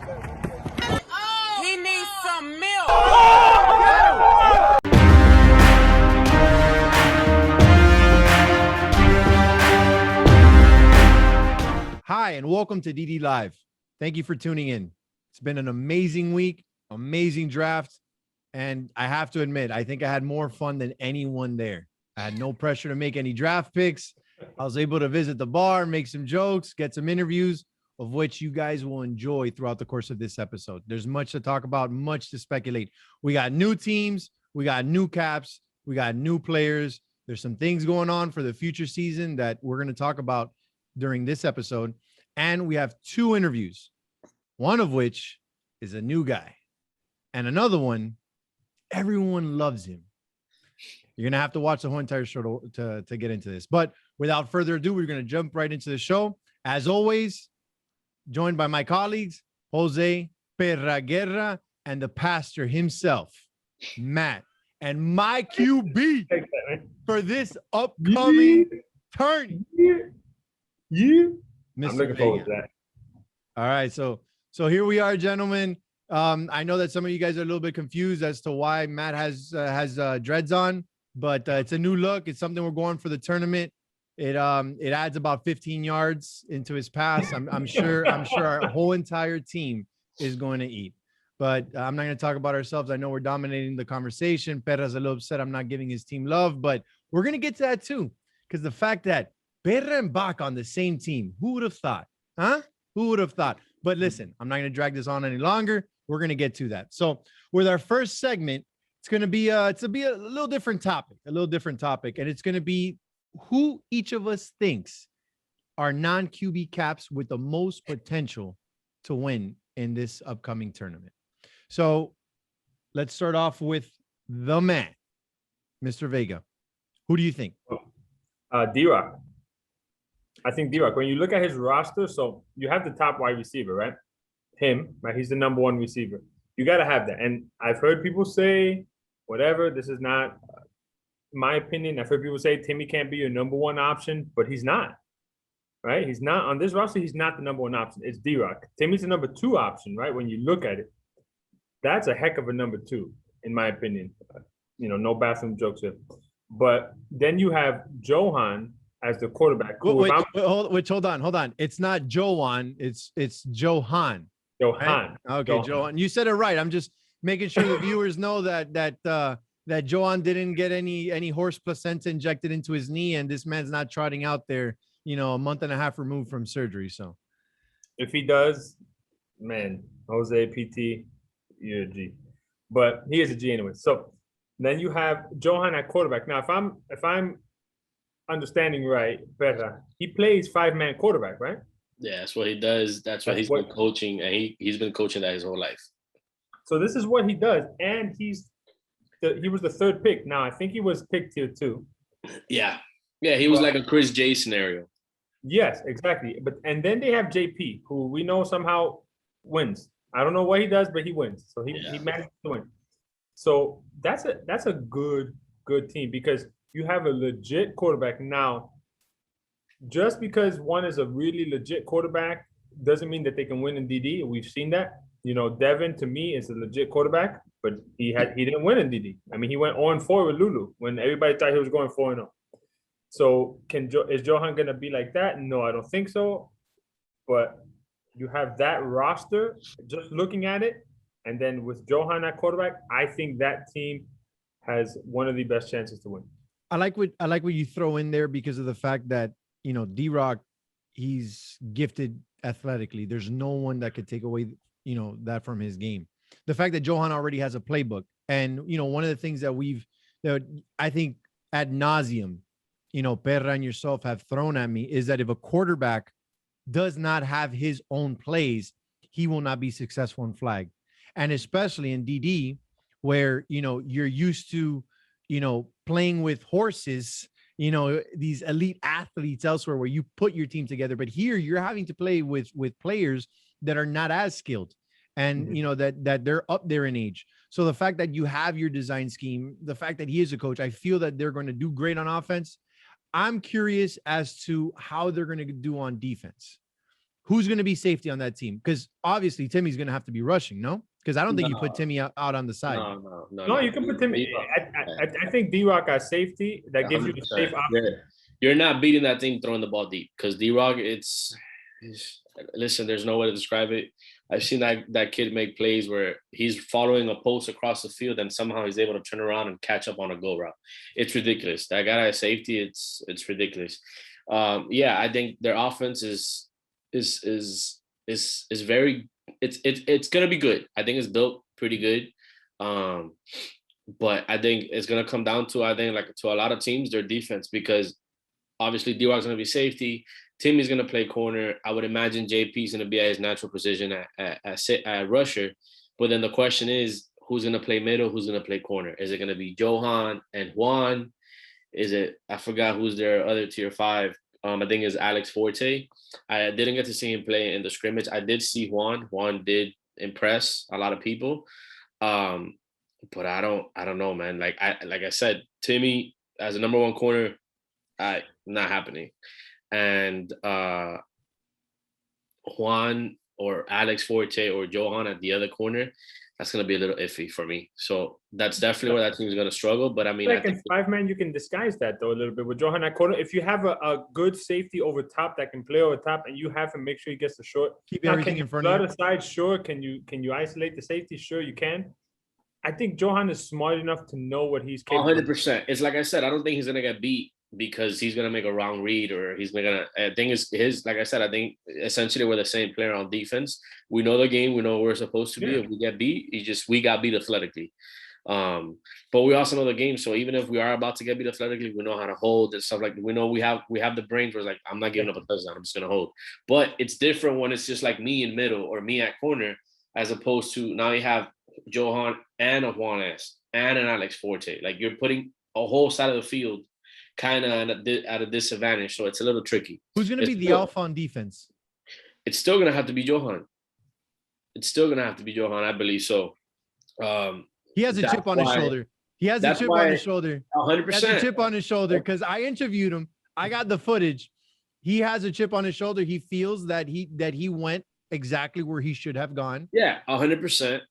He needs some milk. Hi, and welcome to DD Live. Thank you for tuning in. It's been an amazing week, amazing draft. And I have to admit, I think I had more fun than anyone there. I had no pressure to make any draft picks. I was able to visit the bar, make some jokes, get some interviews, of which you guys will enjoy throughout the course of this episode. There's much to talk about, much to speculate. We got new teams, we got new caps, we got new players. There's some things going on for the future season that we're going to talk about during this episode. And we have two interviews, one of which is a new guy, and another one, everyone loves him. You're going to have to watch the whole entire show to get into this. But without further ado, we're going to jump right into the show. As always, joined by my colleagues, Jose Perraguerra, and the pastor himself, Matt, and my QB for this upcoming turn. I'm looking forward to that. All right, so here we are, gentlemen. I know that some of you guys are a little bit confused as to why Matt has dreads on, but it's a new look. It's something we're going for the tournament. It adds about 15 yards into his pass. I'm sure our whole entire team is going to eat. But I'm not going to talk about ourselves. I know we're dominating the conversation. Perra's a little upset I'm not giving his team love, but we're going to get to that too. Because the fact that Perra and Bach on the same team, who would have thought? Huh? Who would have thought? But listen, I'm not going to drag this on any longer. We're going to get to that. So with our first segment, it's going to be a little different topic, and it's going to be who each of us thinks are non-QB caps with the most potential to win in this upcoming tournament. So let's start off with the man, Mr. Vega. Who do you think? D-Rock. I think D-Rock, when you look at his roster, so you have the top wide receiver, right? Him, right? He's the number one receiver. You got to have that. And I've heard people say, whatever, this is not my opinion. I've heard people say Timmy can't be your number one option, but he's not, right? He's not on this roster. He's not the number one option. It's D-Rock. Timmy's the number two option, right? When you look at it, that's a heck of a number two, in my opinion. No bathroom jokes here. But then you have Johan as the quarterback. Hold on. It's not Johan. It's Johan. Johan. Right? Okay, Johan. You said it right. I'm just making sure the viewers know that Johan didn't get any horse placenta injected into his knee, and this man's not trotting out there, a month and a half removed from surgery. So if he does, man, Jose PT, you're a G. But he is a G anyway. So then you have Johan at quarterback. Now, if I'm understanding right, Perra, he plays 5-man quarterback, right? Yeah, that's what he does. That's what he's been coaching, and he's been coaching that his whole life. So this is what he does, and he was the third pick. Now I think he was picked here too. Yeah, he was like a Chris J scenario. Yes, exactly. And then they have JP, who we know somehow wins. I don't know what he does, but he wins. So he managed to win. So that's a good team because you have a legit quarterback now. Just because one is a really legit quarterback doesn't mean that they can win in DD. We've seen that. Devin to me is a legit quarterback, but he didn't win in DD. I mean, he went 0-4 with Lulu when everybody thought he was going 4-0. So is Johan gonna be like that? No, I don't think so. But you have that roster, just looking at it, and then with Johan at quarterback, I think that team has one of the best chances to win. I like what you throw in there because of the fact that D-Rock, he's gifted athletically. There's no one that could take away that from his game. The fact that Johan already has a playbook, and one of the things that I think ad nauseum, Perra and yourself have thrown at me is that if a quarterback does not have his own plays, he will not be successful in flag. And especially in DD, where, you're used to, playing with horses, these elite athletes elsewhere where you put your team together. But here you're having to play with players that are not as skilled and, that they're up there in age. So the fact that you have your design scheme, the fact that he is a coach, I feel that they're going to do great on offense. I'm curious as to how they're going to do on defense. who's going to be safety on that team? Because obviously Timmy's going to have to be rushing, no? Because I don't think you put Timmy out on the side. No, you can put Timmy. I think D-Rock as safety. That gives you the safe option. You're not beating that team throwing the ball deep because D-Rock, listen, there's no way to describe it. I've seen that kid make plays where he's following a post across the field and somehow he's able to turn around and catch up on a go route. It's ridiculous. That guy at safety, it's ridiculous. Yeah, I think their offense is very it's gonna be good. I think it's built pretty good. But I think it's gonna come down to to a lot of teams their defense, because obviously D-Rock's gonna be safety. Timmy's gonna play corner. I would imagine JP's gonna be at his natural position at rusher. But then the question is, who's gonna play middle? Who's gonna play corner? Is it gonna be Johan and Juan? Is it? I forgot who's their other tier 5. I think it's Alex Forte. I didn't get to see him play in the scrimmage. I did see Juan. Juan did impress a lot of people. But I don't know, man. Like I said, Timmy as a number 1 corner, not happening. And Juan or Alex Forte or Johan at the other corner, that's going to be a little iffy for me. So that's definitely where that team is going to struggle. But I mean, I think 5-man, you can disguise that though a little bit with Johan at corner. If you have a good safety over top that can play over top, and you have him make sure he gets the short, keep everything in front of you. Aside, sure. Can you isolate the safety? Sure, you can. I think Johan is smart enough to know what he's capable 100%. It's like I said, I don't think he's going to get beat because he's going to make a wrong read or he's going to, I think it's like I said, I think essentially we're the same player on defense. We know the game. We know where we're supposed to be. If we get beat, we got beat athletically. But we also know the game. So even if we are about to get beat athletically, we know how to hold and stuff like that. We know we have the brains where it's like, I'm not giving up a touchdown. I'm just going to hold. But it's different when it's just like me in middle or me at corner, as opposed to now you have Johan and a Juan S and an Alex Forte. Like you're putting a whole side of the field kind of at a disadvantage, so it's a little tricky. Who's going to be the alpha on defense? It's still going to have to be Johan. I believe so. He has a chip on his shoulder. He has a chip on his shoulder. 100%. He has a chip on his shoulder because I interviewed him. I got the footage. He has a chip on his shoulder. He feels that he went exactly where he should have gone. Yeah, 100%.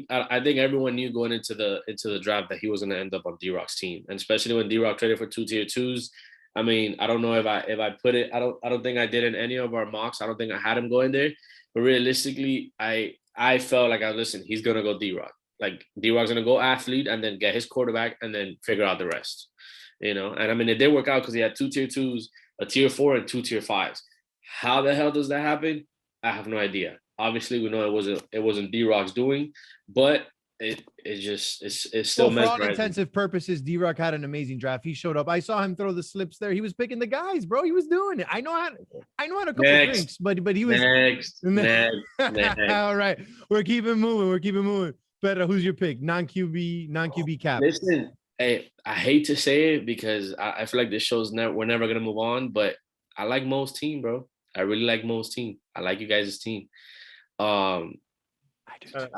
I think everyone knew going into the draft that he was going to end up on D-Rock's team, and especially when D-Rock traded for 2 tier 2s. I mean, I don't know if I put it. I don't think I did in any of our mocks. I don't think I had him going there. But realistically, I felt like he's going to go D-Rock. Like D-Rock's going to go athlete and then get his quarterback and then figure out the rest. And I mean, it did work out because he had 2 tier 2s, a tier 4, and 2 tier 5s. How the hell does that happen? I have no idea. Obviously, we know it wasn't D-Rock's doing, but it's still for all intensive purposes, D-Rock had an amazing draft. He showed up. I saw him throw the slips there. He was picking the guys, bro. He was doing it. I know how to couple drinks, but he was next. All right, we're keeping moving. Pedro, who's your pick? Non-QB cap. Listen, hey, I hate to say it because I feel like this show's we're never gonna move on, but I like Mo's team, bro. I really like Mo's team. I like you guys' team. I'm not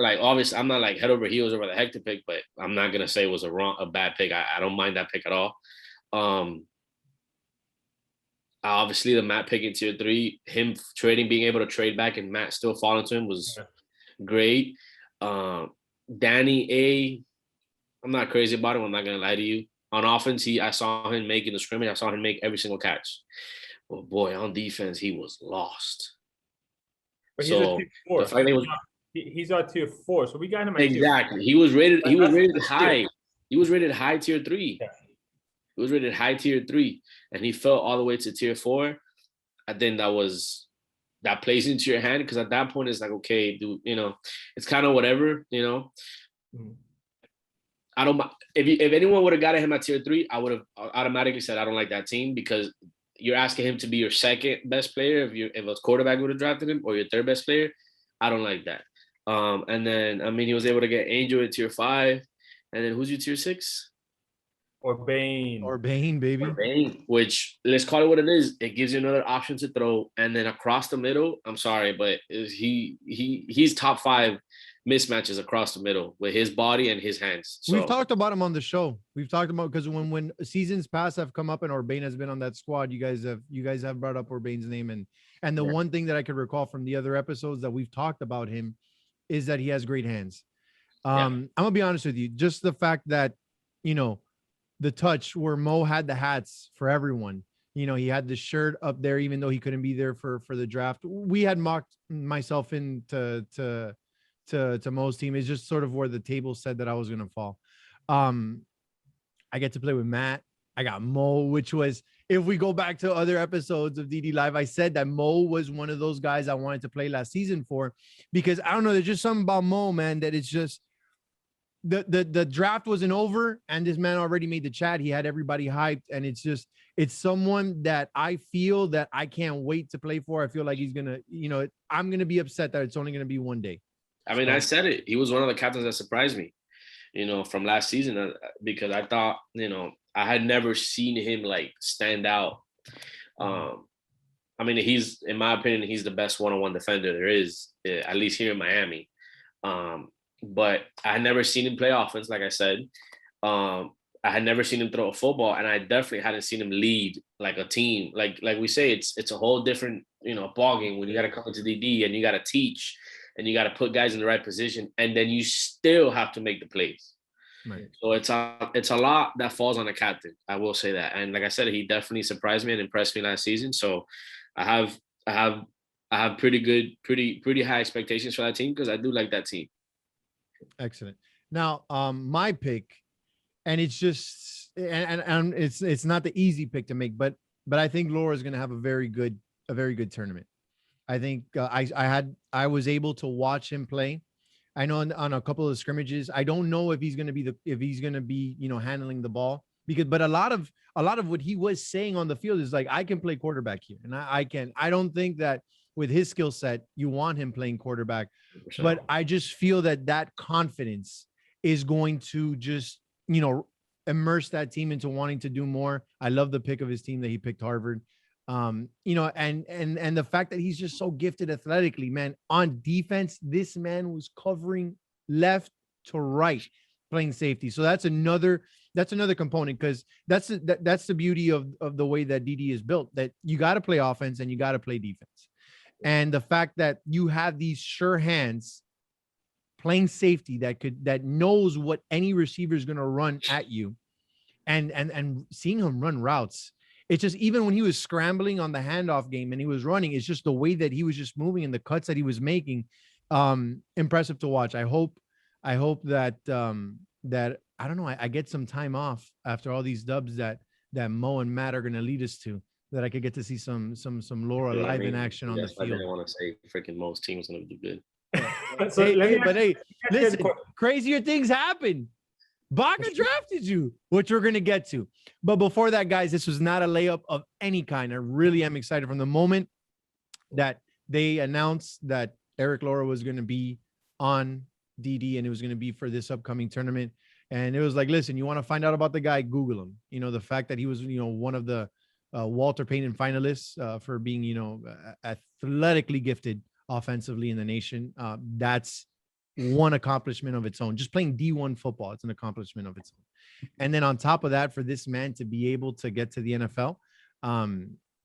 like, obviously I'm not like head over heels over the Hector pick, but I'm not gonna say it was a bad pick. I don't mind that pick at all. Obviously the Matt pick in tier 3, him being able to trade back and Matt still falling to him was great. Danny A, I'm not crazy about him. I'm not gonna lie to you. On offense, I saw him making the scrimmage. I saw him make every single catch. But boy, on defense, he was lost. But he's our tier 4, so we got him at exactly. He was rated high. He was rated high tier 3. Yeah. He was rated high tier 3, and he fell all the way to tier 4. I think that plays into your hand because at that point it's like, okay, dude, it's kind of whatever, Mm-hmm. I don't. If anyone would have gotten him at tier 3, I would have automatically said I don't like that team because you're asking him to be your second best player. If a quarterback would have drafted him, or your third best player, I don't like that. And then I mean he was able to get Angel at tier 5, and then who's your tier 6? Or Bane, baby. Bane, which let's call it what it is. It gives you another option to throw, and then across the middle. I'm sorry, but he's top 5 mismatches across the middle with his body and his hands. So We've talked about him on the show. We've talked about because when seasons past have come up and Orbain has been on that squad, you guys have brought up Orbain's name and the one thing that I could recall from the other episodes that we've talked about him is that he has great hands. I'm gonna be honest with you, just the fact that the touch where Mo had the hats for everyone. He had the shirt up there, even though he couldn't be there for the draft. We had mocked myself into to Mo's team. It's just sort of where the table said that I was gonna fall. I get to play with Matt. I got Mo, which was, if we go back to other episodes of DD Live, I said that Mo was one of those guys I wanted to play last season for, because I don't know, there's just something about Mo, man, that it's just the draft wasn't over and this man already made the chat. He had everybody hyped, and it's someone that I feel that I can't wait to play for. I feel like he's gonna, I'm gonna be upset that it's only gonna be one day. I mean, I said it. He was one of the captains that surprised me, from last season, because I thought, I had never seen him like stand out. I mean, in my opinion, he's the best one-on-one defender there is, at least here in Miami. But I had never seen him play offense, like I said. I had never seen him throw a football, and I definitely hadn't seen him lead like a team. Like we say, it's a whole different, ball game when you got to come into DD and you got to teach and you got to put guys in the right position, and then you still have to make the plays. Right. So it's a lot that falls on the captain. I will say that, and like I said, he definitely surprised me and impressed me last season. So I have pretty high expectations for that team, because I do like that team. Excellent. Now, my pick, and it's just, and it's not the easy pick to make, but I think Laura is going to have a very good tournament. I think I was able to watch him play. I know on a couple of scrimmages. I don't know if he's going to be handling the ball, but a lot of what he was saying on the field is like, I can play quarterback here, and I can. I don't think that with his skill set, you want him playing quarterback, but I just feel that confidence is going to just, immerse that team into wanting to do more. I love the pick of his team that he picked Harvard. And the fact that he's just so gifted athletically, man. On defense, this man was covering left to right, playing safety. So that's another component, because that's the beauty of the way that DD is built, that you got to play offense and you got to play defense. And the fact that you have these sure hands playing safety that knows what any receiver is going to run at you, and seeing him run routes. It's just, even when he was scrambling on the handoff game and he was running, it's just the way that he was just moving and the cuts that he was making. Impressive to watch. I hope that that I don't know, I get some time off after all these dubs that Mo and Matt are going to lead us to, that I could get to see some Laura live in action on the field. I didn't want to say freaking Mo's team was going to do good. Hey, listen, crazier things happen. Baca drafted you, which we're going to get to. But before that, guys, this was not a layup of any kind. I really am excited from the moment that they announced that Eric Laura was going to be on DD and it was going to be for this upcoming tournament. And it was like, listen, you want to find out about the guy, Google him. The fact that he was, one of the Walter Payton finalists for being, athletically gifted offensively in the nation. That's one accomplishment of its own. Just playing D1 football, it's an accomplishment of its own. And then on top of that, for this man to be able to get to the NFL,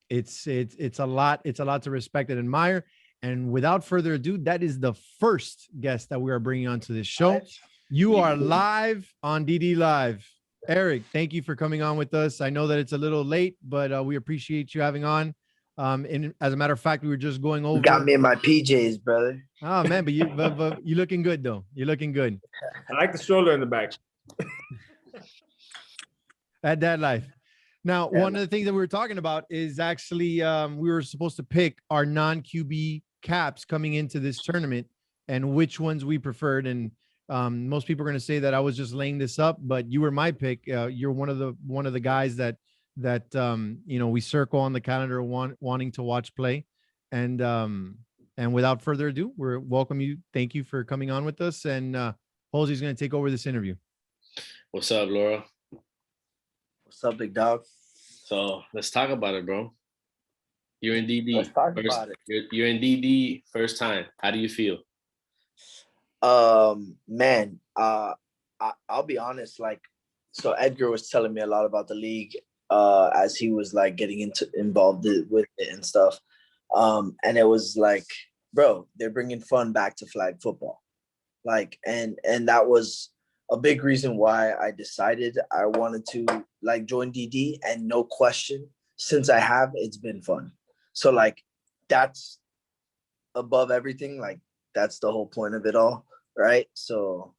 it's a lot to respect and admire. And without further ado, that is the first guest that we are bringing onto this show. You are live on DD Live. Eric, thank you for coming on with us. I know that it's a little late, but we appreciate you having on. And as a matter of fact, we were just going over. You got me in my PJs, brother. Oh man, but you looking good though. You're looking good. I like the stroller in the back. At that life. Now, one of the things that we were talking about is actually we were supposed to pick our non-QB caps coming into this tournament and which ones we preferred. And most people are going to say that I was just laying this up, but you were my pick. You're one of the guys that we circle on the calendar wanting to watch play. And without further ado, we're welcome you. Thank you for coming on with us. And Halsey's going to take over this interview. What's up, Laura? What's up, big dog? So let's talk about it, bro. You're in DD. Let's talk First, about it. you're in DD first time. How do you feel? Man, I'll be honest. Like, so Edgar was telling me a lot about the league, as he was like getting involved with it and stuff. And it was like, bro, they're bringing fun back to flag football. Like, and that was a big reason why I decided I wanted to like join DD. And no question, since I have, it's been fun. So like, that's above everything. Like, that's the whole point of it all, right? So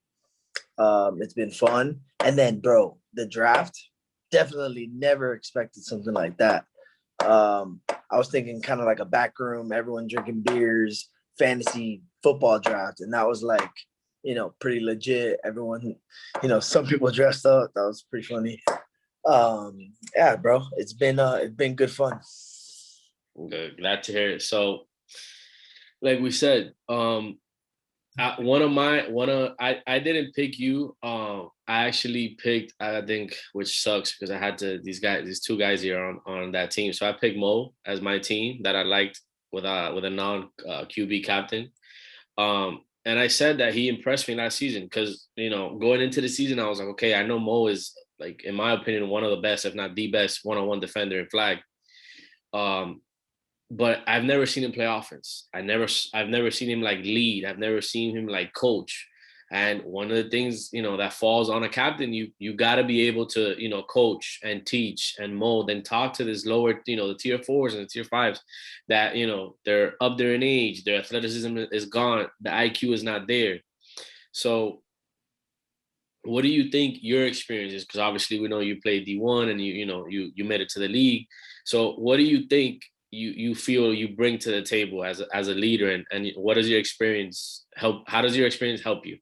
it's been fun. And then, bro, the draft, definitely never expected something like that. I was thinking kind of like a back room, everyone drinking beers, fantasy football draft, and that was like, pretty legit. Everyone, some people dressed up. That was pretty funny. Yeah, bro, it's been good fun. Good. Glad to hear it. So, like we said, I didn't pick you. I actually picked, I think, which sucks because I had these two guys here on that team. So I picked Mo as my team that I liked with a non QB captain. And I said that he impressed me last season because, going into the season, I was like, okay, I know Mo is, like, in my opinion, one of the best, if not the best one-on-one defender in flag. But I've never seen him play offense. I've never seen him like lead. I've never seen him like coach. And one of the things, that falls on a captain, you got to be able to, coach and teach and mold and talk to this lower, the tier 4s and the tier 5s that, they're up there in age, their athleticism is gone, the IQ is not there. So what do you think your experience is? Because obviously we know you played D1 and you made it to the league. So what do you think you feel you bring to the table as a leader, and what does your experience help? How does your experience help you?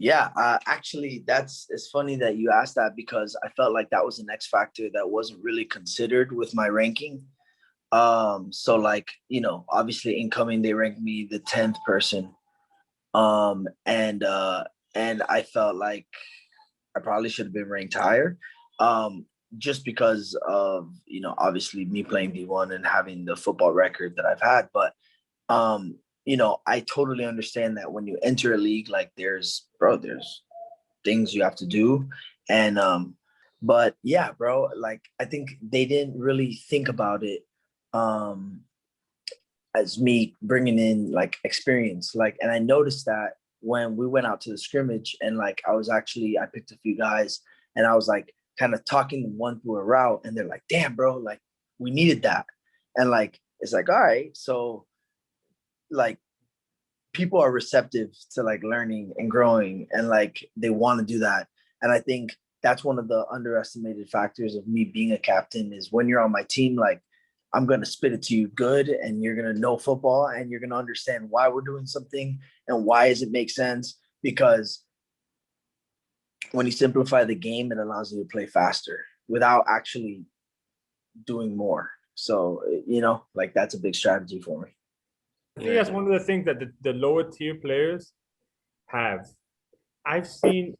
Yeah, actually, it's funny that you asked that because I felt like that was an X factor that wasn't really considered with my ranking. So like, obviously incoming, they ranked me the 10th person. And I felt like I probably should have been ranked higher. Just because of, obviously me playing D1 and having the football record that I've had. But, I totally understand that when you enter a league, like there's things you have to do. And, but yeah, bro, like, I think they didn't really think about it, as me bringing in like experience. Like, and I noticed that when we went out to the scrimmage and like, I picked a few guys and I was like, kind of talking one through a route, and they're like, damn, bro, like we needed that. And like, it's like, all right, so like people are receptive to like learning and growing, and like they want to do that. And I think that's one of the underestimated factors of me being a captain is when you're on my team, like I'm going to spit it to you good, and you're going to know football, and you're going to understand why we're doing something and why does it make sense. Because when you simplify the game, it allows you to play faster without actually doing more. So, like that's a big strategy for me. I think that's one of the things that the lower tier players have. I've seen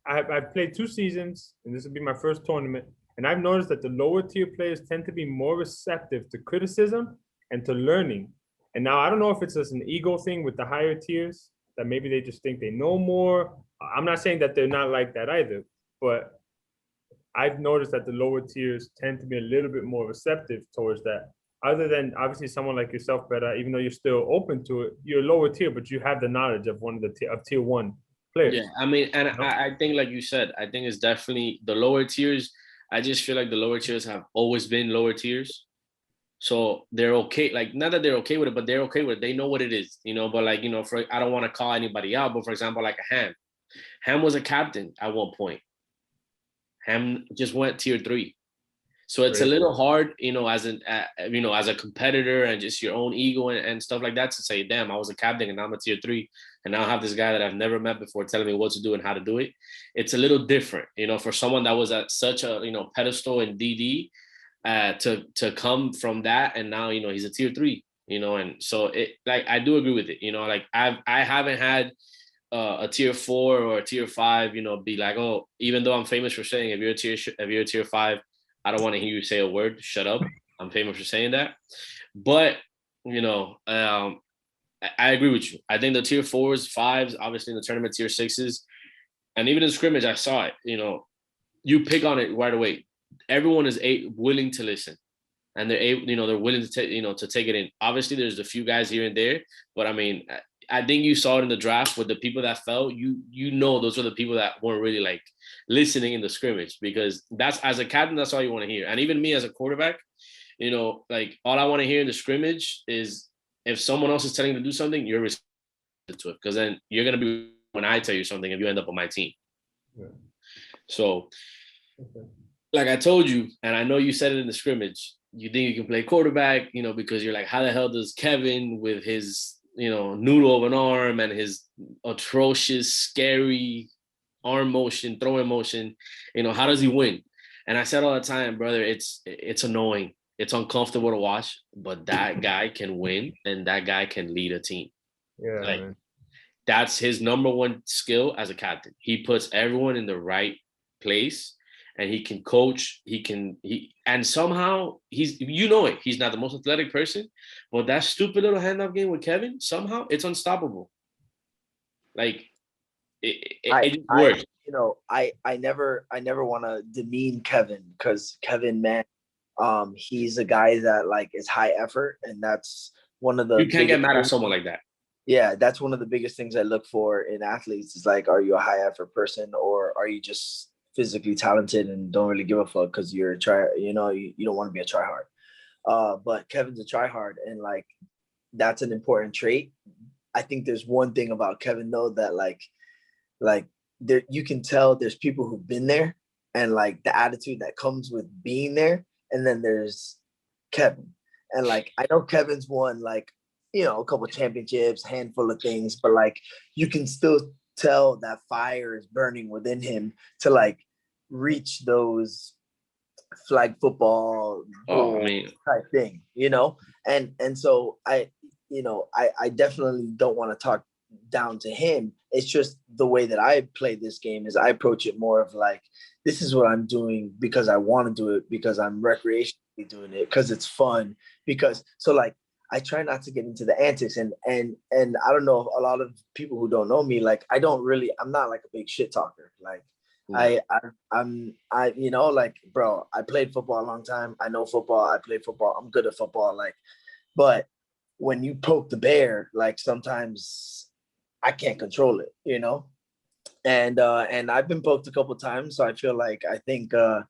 I've played 2 seasons, and this will be my first tournament. And I've noticed that the lower tier players tend to be more receptive to criticism and to learning. And now I don't know if it's just an ego thing with the higher tiers, that maybe they just think they know more. I'm not saying that they're not like that either, but I've noticed that the lower tiers tend to be a little bit more receptive towards that. Other than obviously someone like yourself, Beta, even though you're still open to it, you're lower tier, but you have the knowledge of one of the tier 1 players. Yeah, I mean, and I think, like you said, I think it's definitely the lower tiers. I just feel like the lower tiers have always been lower tiers. So they're okay. Like, not that they're okay with it, but they're okay with it. They know what it is, but like, I don't want to call anybody out, but for example, like a Ham. Ham was a captain at one point. Just went tier 3. So it's a little hard, as a competitor and just your own ego and stuff like that to say, damn, I was a captain and now I'm a tier 3. And now I have this guy that I've never met before telling me what to do and how to do it. It's a little different, for someone that was at such a, pedestal in DD to come from that. And now, he's a tier 3, and so it, like, I do agree with it, like I haven't had a tier 4 or a tier 5, be like, oh, even though I'm famous for saying if you're a tier 5, I don't want to hear you say a word. Shut up. I'm famous for saying that. But I agree with you. I think the tier 4s, 5s, obviously in the tournament, tier 6s, and even in scrimmage, I saw it. You pick on it right away. Everyone is willing to listen, and they're willing to take to take it in. Obviously, there's a few guys here and there, but I mean, I think you saw it in the draft with the people that fell. Those are the people that weren't really like listening in the scrimmage, because that's, as a captain, that's all you want to hear. And even me as a quarterback, like all I want to hear in the scrimmage is if someone else is telling you to do something, you're receptive to it, because then you're gonna be when I tell you something if you end up on my team. Yeah. So, like I told you, and I know you said it in the scrimmage, you think you can play quarterback, because you're like, how the hell does Kevin with his noodle of an arm and his atrocious, scary arm motion, throwing motion, how does he win? And I said all the time, brother, it's annoying. It's uncomfortable to watch, but that guy can win and that guy can lead a team. Yeah, man. That's his number one skill as a captain. He puts everyone in the right place, and he can coach. And somehow he's he's not the most athletic person, but that stupid little handoff game with Kevin, somehow it's unstoppable. Like it works. I never want to demean Kevin, because Kevin, man, he's a guy that like is high effort, and that's one of the you can't get mad at someone like that. Yeah, that's one of the biggest things I look for in athletes is like, are you a high effort person, or are you just physically talented and don't really give a fuck because you're a try, you don't want to be a try hard. But Kevin's a try hard, and like that's an important trait. I think there's one thing about Kevin though that like there you can tell there's people who've been there and like the attitude that comes with being there, and then there's Kevin. And like I know Kevin's won like a couple championships, handful of things, but like you can still tell that fire is burning within him to like reach those flag football type thing, and so I definitely don't want to talk down to him. It's just the way that I play this game is I approach it more of like, this is what I'm doing because I want to do it, because I'm recreationally doing it, because it's fun, because so like I try not to get into the antics, and I don't know if a lot of people who don't know me, like I'm not like a big shit talker. Like I'm like, bro, I played football a long time. I know football. I played football. I'm good at football. Like, but when you poke the bear, like sometimes I can't control it, and I've been poked a couple of times. So I feel like I think I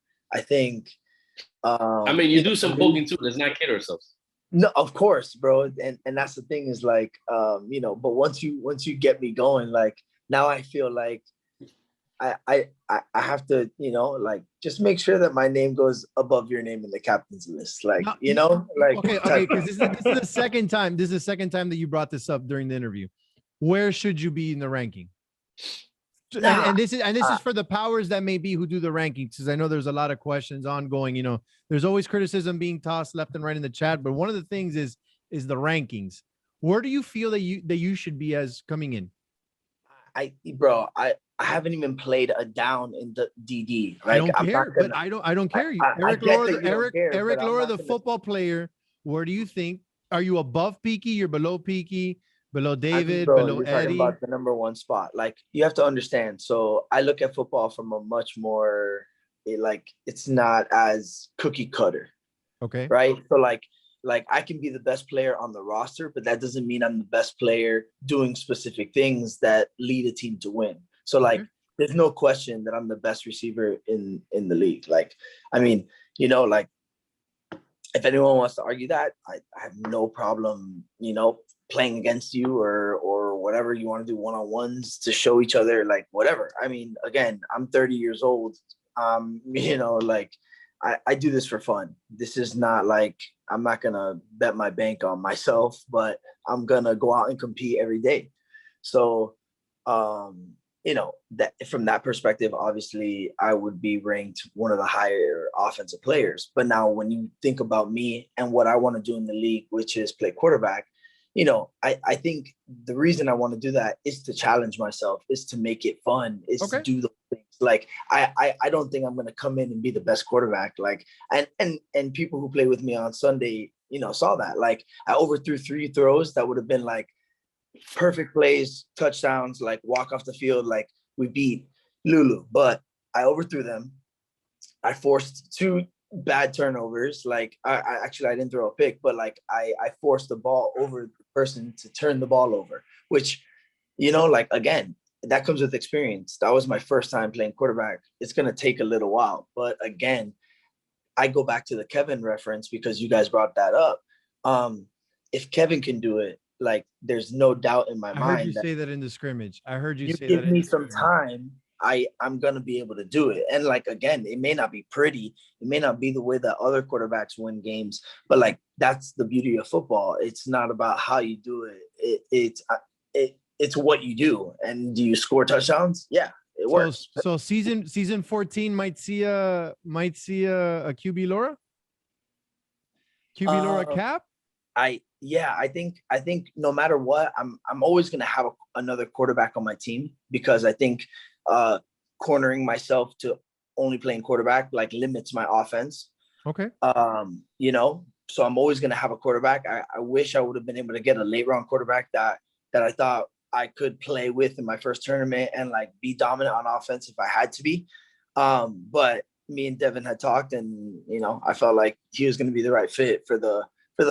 mean, you do some poking too. Let's not kid ourselves. No, of course, bro. And that's the thing is like, but once you get me going, like now I feel like I have to, like just make sure that my name goes above your name in the captain's list. Like, like okay, because this is the second time. This is the second time that you brought this up during the interview. Where should you be in the ranking? And this is for the powers that may be who do the rankings, because I know there's a lot of questions ongoing. There's always criticism being tossed left and right in the chat, but one of the things is the rankings. Where do you feel that you should be as coming in? I haven't even played a down in the DD. Like, I don't care, but I don't care. Eric Laura, the football player. Where do you think? Are you above Peaky? You're below Peaky? Below David, below Eddie. About the number one spot. Like you have to understand. So I look at football from a much more it's not as cookie cutter. Okay. Right. So like I can be the best player on the roster, but that doesn't mean I'm the best player doing specific things that lead a team to win. So like there's no question that I'm the best receiver in the league. Like, I mean, like if anyone wants to argue that, I have no problem, playing against you or whatever you want to do one-on-ones to show each other, like whatever. I mean, again, I'm 30 years old. Like I do this for fun. This is not like, I'm not going to bet my bank on myself, but I'm going to go out and compete every day. So, that from that perspective, obviously I would be ranked one of the higher offensive players. But now when you think about me and what I want to do in the league, which is play quarterback, I think the reason I want to do that is to challenge myself, is to make it fun, is to do those things. Like I don't think I'm gonna come in and be the best quarterback. Like and people who play with me on Sunday, saw that. Like I overthrew 3 throws that would have been like perfect plays, touchdowns, like walk off the field, like we beat Lulu, but I overthrew them. I forced 2 bad turnovers. Like I didn't throw a pick, but like I forced the ball over the person to turn the ball over, which, like, again, that comes with experience. That was my first time playing quarterback. It's going to take a little while, but again, I go back to the Kevin reference because you guys brought that up. If Kevin can do it, like, there's no doubt in my mind. I heard you say that in the scrimmage. I heard you say that. Give me some time, I'm gonna be able to do it. And like, again, it may not be pretty, it may not be the way that other quarterbacks win games, but like, that's the beauty of football. It's not about how you do it. It's what you do. And do you score touchdowns? Yeah, it works. So season 14 might see a QB Laura cap. I think no matter what, I'm always gonna have another quarterback on my team, because I think cornering myself to only playing quarterback like limits my offense. Okay. So I'm always gonna have a quarterback. I wish I would have been able to get a late round quarterback that I thought I could play with in my first tournament and like be dominant on offense if I had to be. But me and Devin had talked, and I felt like he was gonna be the right fit for the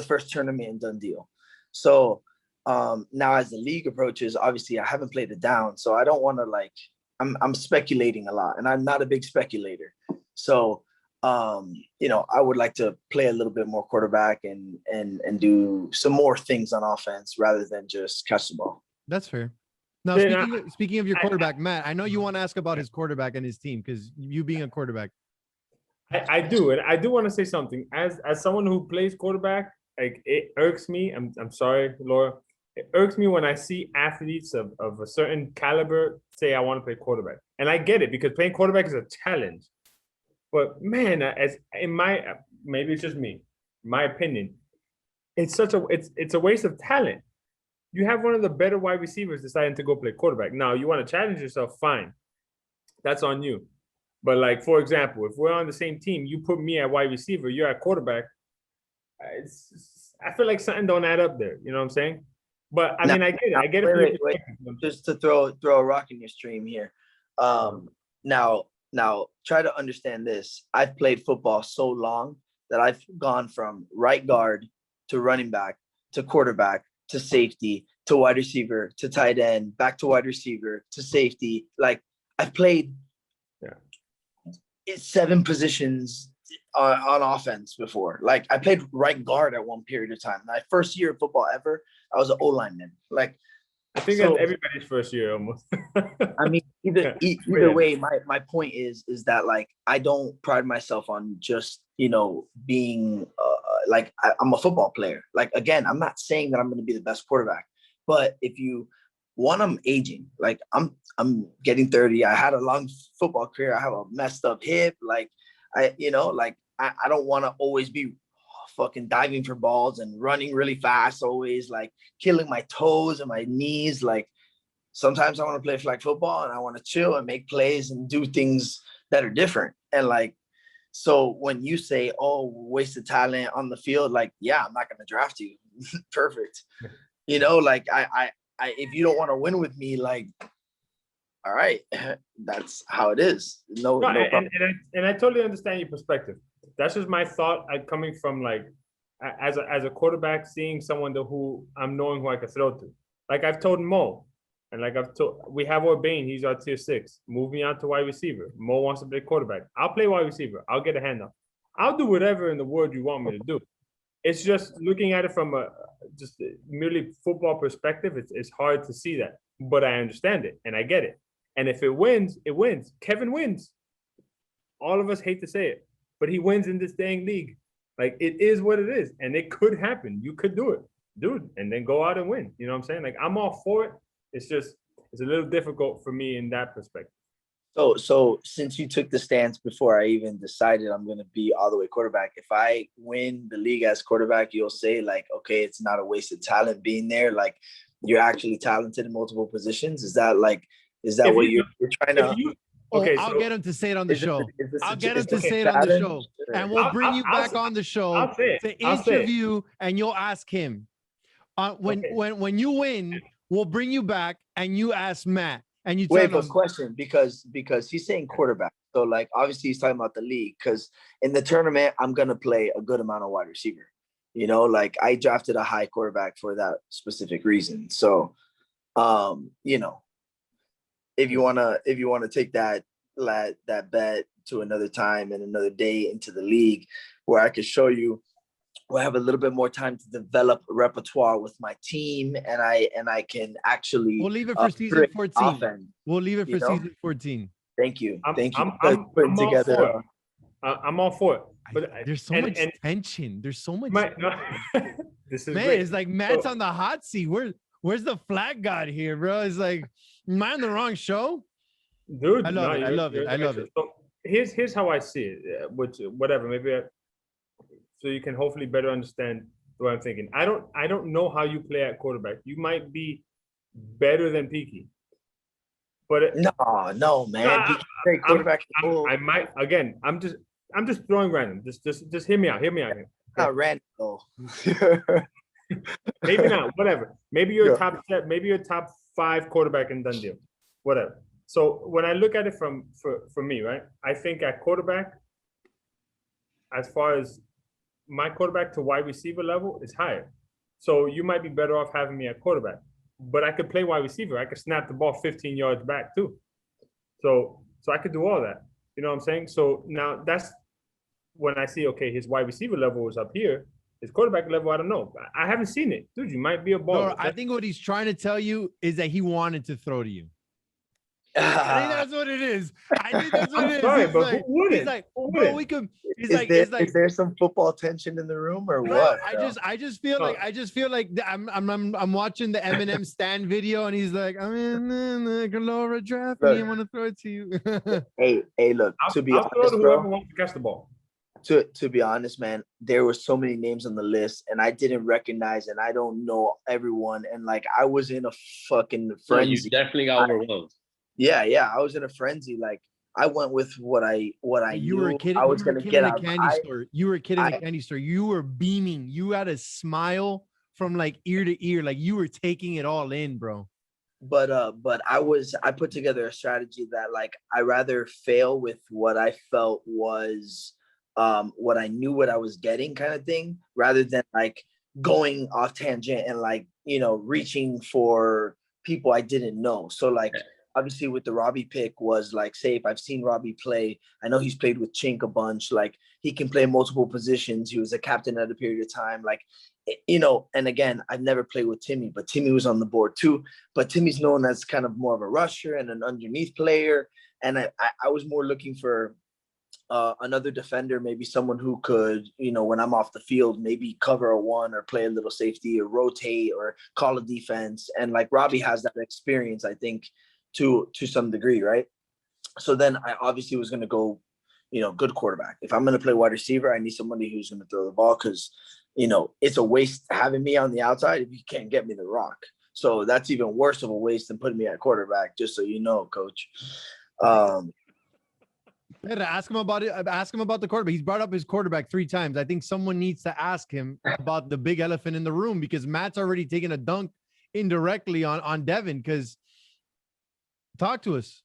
first tournament and done deal. So now as the league approaches, obviously I haven't played it down, so I don't want to I'm speculating a lot, and I'm not a big speculator. So I would like to play a little bit more quarterback and do some more things on offense rather than just catch the ball. That's fair. Now, speaking of your quarterback, Matt, I know you want to ask about his quarterback and his team, because you being a quarterback. I do, and I do want to say something. As someone who plays quarterback, like, it irks me. I'm sorry, Laura. It irks me when I see athletes of a certain caliber say, I want to play quarterback. And I get it, because playing quarterback is a challenge. But man, maybe it's just me, my opinion, it's a waste of talent. You have one of the better wide receivers deciding to go play quarterback. Now, you want to challenge yourself, fine. That's on you. But like, for example, if we're on the same team, you put me at wide receiver, you're at quarterback. I feel like something don't add up there. You know what I'm saying? But I mean, I get it. Wait. Just to throw a rock in your stream here. Now try to understand this. I've played football so long that I've gone from right guard to running back to quarterback to safety to wide receiver to tight end, back to wide receiver to safety. Like, I've played 7 positions on offense before. Like, I played right guard at one period of time. My first year of football ever, I was an O-lineman. Like, I think that's everybody's first year almost. I mean, either way, my point is that, like, I don't pride myself on just, being like, I'm a football player. Like, again, I'm not saying that I'm going to be the best quarterback, but I'm aging. Like, I'm getting 30. I had a long football career. I have a messed up hip. Like, I don't want to always be fucking diving for balls and running really fast, always like killing my toes and my knees. Like, sometimes I want to play flag football and I want to chill and make plays and do things that are different. And like, so when you say, oh, waste of talent on the field, like, yeah, I'm not going to draft you. Perfect. Like, I if you don't want to win with me, like, all right, that's how it is. No problem. And I totally understand your perspective. That's just my thought. Coming from, like, as a quarterback, seeing someone who I'm knowing who I can throw to. Like, I've told Mo, and like we have Orbain, he's our tier 6. Move me out to wide receiver. Mo wants to play quarterback. I'll play wide receiver. I'll get a handoff. I'll do whatever in the world you want me to do. It's just looking at it from a just merely football perspective. It's hard to see that, but I understand it and I get it. And if it wins, it wins. Kevin wins. All of us hate to say it, but he wins in this dang league. Like, it is what it is, and it could happen. You could do it, dude, and then go out and win. You know what I'm saying? Like, I'm all for it. It's a little difficult for me in that perspective. So since you took the stance before I even decided I'm going to be all the way quarterback, if I win the league as quarterback, you'll say like, okay, it's not a wasted talent being there. Like you're actually talented in multiple positions. Is that what you're trying to? Okay, I'll get him to say it on the show. I'll get him to okay, say it on the show, and we'll bring you I'll back say- on the show I'll say it. to I'll say it. interview, and you'll ask him. When you win, we'll bring you back, and you ask Matt, and you tell Wait, but him. question, because he's saying quarterback. So like obviously he's talking about the league, because in the tournament I'm gonna play a good amount of wide receiver. You know, like I drafted a high quarterback for that specific reason. So you know, if you wanna take that bet to another time and another day into the league where I could show you where I have a little bit more time to develop a repertoire with my team, and I can actually We'll leave it for season 14. offense. We'll leave it for season 14. Thank you. Thank you. I'm putting all together. for it. I'm all for it. But There's so much tension. There's so much. This is Man, great. it's like Matt's on the hot seat. Where's the flag god here, bro? It's like, am I on the wrong show? Dude, I love it. So here's how I see it. Which whatever, maybe so you can hopefully better understand what I'm thinking. I don't know how you play at quarterback. You might be better than Peaky, but no, man. Peaky great quarterback. I might again. I'm just throwing random. Just hear me out. Hear me out here. Not random though. Maybe not. Whatever. Maybe you're top set. Maybe you're top 5 quarterback in done deal. Whatever. So when I look at it for me, right? I think at quarterback, as far as my quarterback to wide receiver level is higher. So you might be better off having me at quarterback, but I could play wide receiver. I could snap the ball 15 yards back too. So I could do all that. You know what I'm saying? So now that's when I see, okay, his wide receiver level is up here. His quarterback level, I don't know. I haven't seen it. Dude, you might be a baller. No, I think what he's trying to tell you is that he wanted to throw to you. I think that's what it is. I think that's what it is. Sorry, he's but like, who wouldn't? he's like, Who bro, wouldn't? we could. He's Is like, there, it's like, is there some football tension in the room or bro, what? I just feel like I'm watching the Eminem Stan video, and he's like, I'm in the Galora draft, and I want to throw it to you. Hey, look. To be I'll throw honest, to bro. whoever wants to catch the ball. To be honest, man, there were so many names on the list, and I didn't recognize, and I don't know everyone, and like I was in a fucking frenzy. You definitely got overwhelmed. Yeah, I was in a frenzy. Like I went with what I You knew were a kid. I was gonna get out. Candy store. You were a kid in the candy store. You were beaming. You had a smile from like ear to ear, like you were taking it all in, bro. But I put together a strategy that like I rather fail with what I felt was what I knew what I was getting kind of thing, rather than like going off tangent and like, you know, reaching for people I didn't know. So like obviously with the Robbie pick was like safe. I've seen Robbie play. I know he's played with Chink a bunch. Like he can play multiple positions. He was a captain at a period of time. Like, you know, and again, I've never played with Timmy, but Timmy was on the board too. But Timmy's known as kind of more of a rusher and an underneath player. And I was more looking for another defender, maybe someone who could, you know, when I'm off the field, maybe cover a one or play a little safety or rotate or call a defense. And like Robbie has that experience, I think, to some degree, right? So then I obviously was going to go, you know, good quarterback. If I'm going to play wide receiver, I need somebody who's going to throw the ball, because, you know, it's a waste having me on the outside if you can't get me the rock. So that's even worse of a waste than putting me at quarterback, just so you know, coach. Ask him about it. Ask him about the quarterback. He's brought up his quarterback 3 times. I think someone needs to ask him about the big elephant in the room, because Matt's already taken a dunk indirectly on Devin. Because talk to us.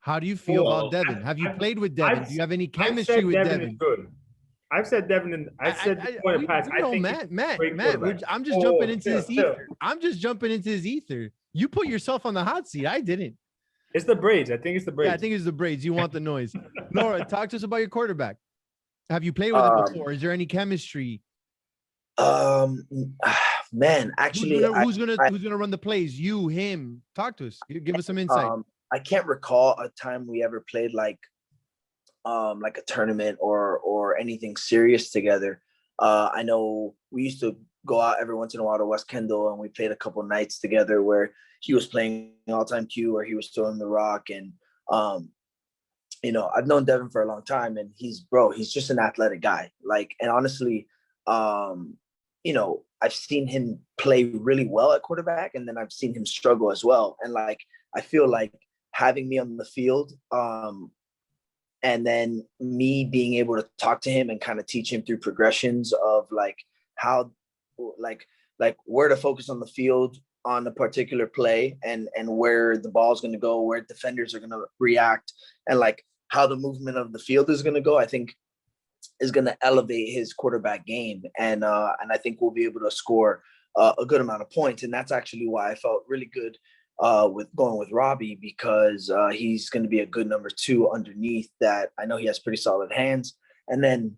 How do you feel about Devin? Have you played with Devin? Do you have any chemistry with Devin? Is good. I've said Devin, and I said before in the past. I think Matt. I'm just jumping into his ether. I'm just jumping into his ether. You put yourself on the hot seat. I didn't. It's the braids. I think it's the braids. Yeah, I think it's the braids. You want the noise. Laura, talk to us about your quarterback. Have you played with him before? Is there any chemistry? Man, actually, who's gonna run the plays? You, him. Talk to us. Give us some insight. I can't recall a time we ever played like a tournament or anything serious together. I know we used to go out every once in a while to West Kendall, and we played a couple nights together where he was playing all-time Q or he was throwing the rock. And I've known Devin for a long time, and he's just an athletic guy. Like, and honestly, I've seen him play really well at quarterback, and then I've seen him struggle as well. And like, I feel like having me on the field, and then me being able to talk to him and kind of teach him through progressions of like how, like where to focus on the field on a particular play, and where the ball is going to go, where defenders are going to react, and like how the movement of the field is going to go, I think is going to elevate his quarterback game. And I think we'll be able to score a good amount of points. And that's actually why I felt really good with going with Robbie, because he's going to be a good number 2 underneath that. I know he has pretty solid hands. And then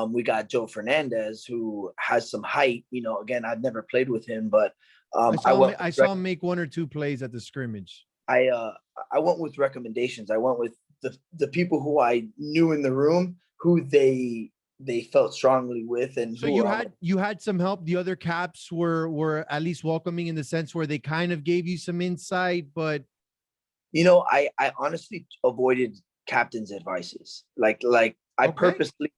we got Joe Fernandez, who has some height. Again, I've never played with him, but I saw him make 1 or 2 plays at the scrimmage. I went with recommendations. I went with the people who I knew in the room, who they felt strongly with. And so you had some help. The other caps were at least welcoming in the sense where they kind of gave you some insight, but I honestly avoided captain's advices. Like I purposely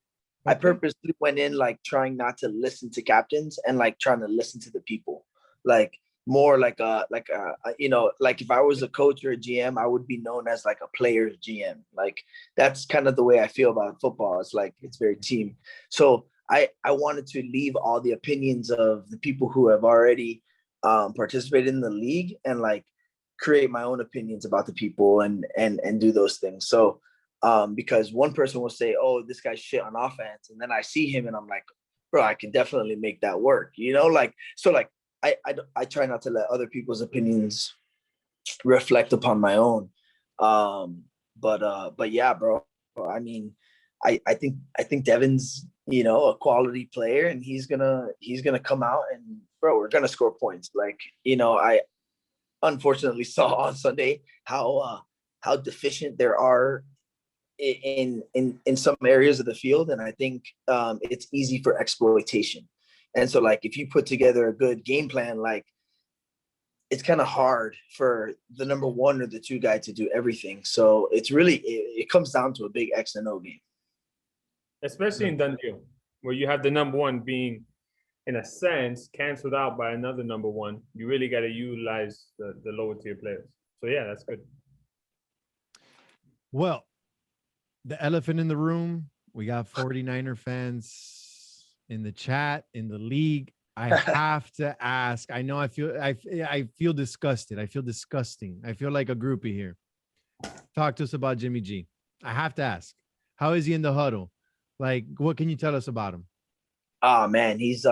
went in like trying not to listen to captains, and like trying to listen to the people. Like more like if I was a coach or a GM, I would be known as like a player's GM. Like that's kind of the way I feel about football. It's like, it's very team. So I wanted to leave all the opinions of the people who have already participated in the league, and like create my own opinions about the people and do those things. So because one person will say, oh, this guy's shit on offense, and then I see him and I'm like, bro, I can definitely make that work. I try not to let other people's opinions reflect upon my own. But yeah, bro. I mean, I think Devin's, a quality player, and he's gonna come out and, bro, we're gonna score points. Like, I unfortunately saw on Sunday how deficient there are in some areas of the field, and I think it's easy for exploitation. And so, like, if you put together a good game plan, like, it's kind of hard for the number 1 or the 2 guy to do everything. So it's really, it comes down to a big X and O game. Especially in Dundee, where you have the number 1 being, in a sense, canceled out by another number 1. You really got to utilize the lower tier players. So yeah, that's good. Well, the elephant in the room, we got 49er fans in the chat, in the league. I have to ask. I know I feel disgusted. I feel disgusting. I feel like a groupie here. Talk to us about Jimmy G. I have to ask. How is he in the huddle? Like, what can you tell us about him? Oh man, he's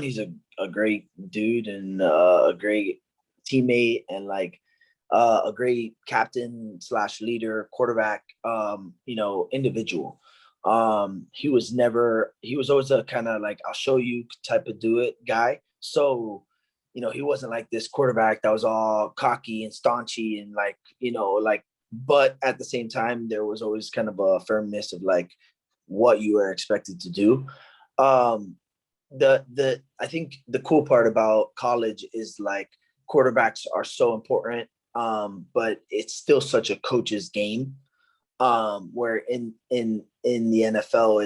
he's a great dude, and a great teammate, and like a great captain / leader, quarterback, individual. He was always a kind of like, I'll show you type of do it guy. So, he wasn't like this quarterback that was all cocky and staunchy and like, but at the same time, there was always kind of a firmness of like what you were expected to do. I think the cool part about college is like quarterbacks are so important, but it's still such a coach's game. Where in the NFL,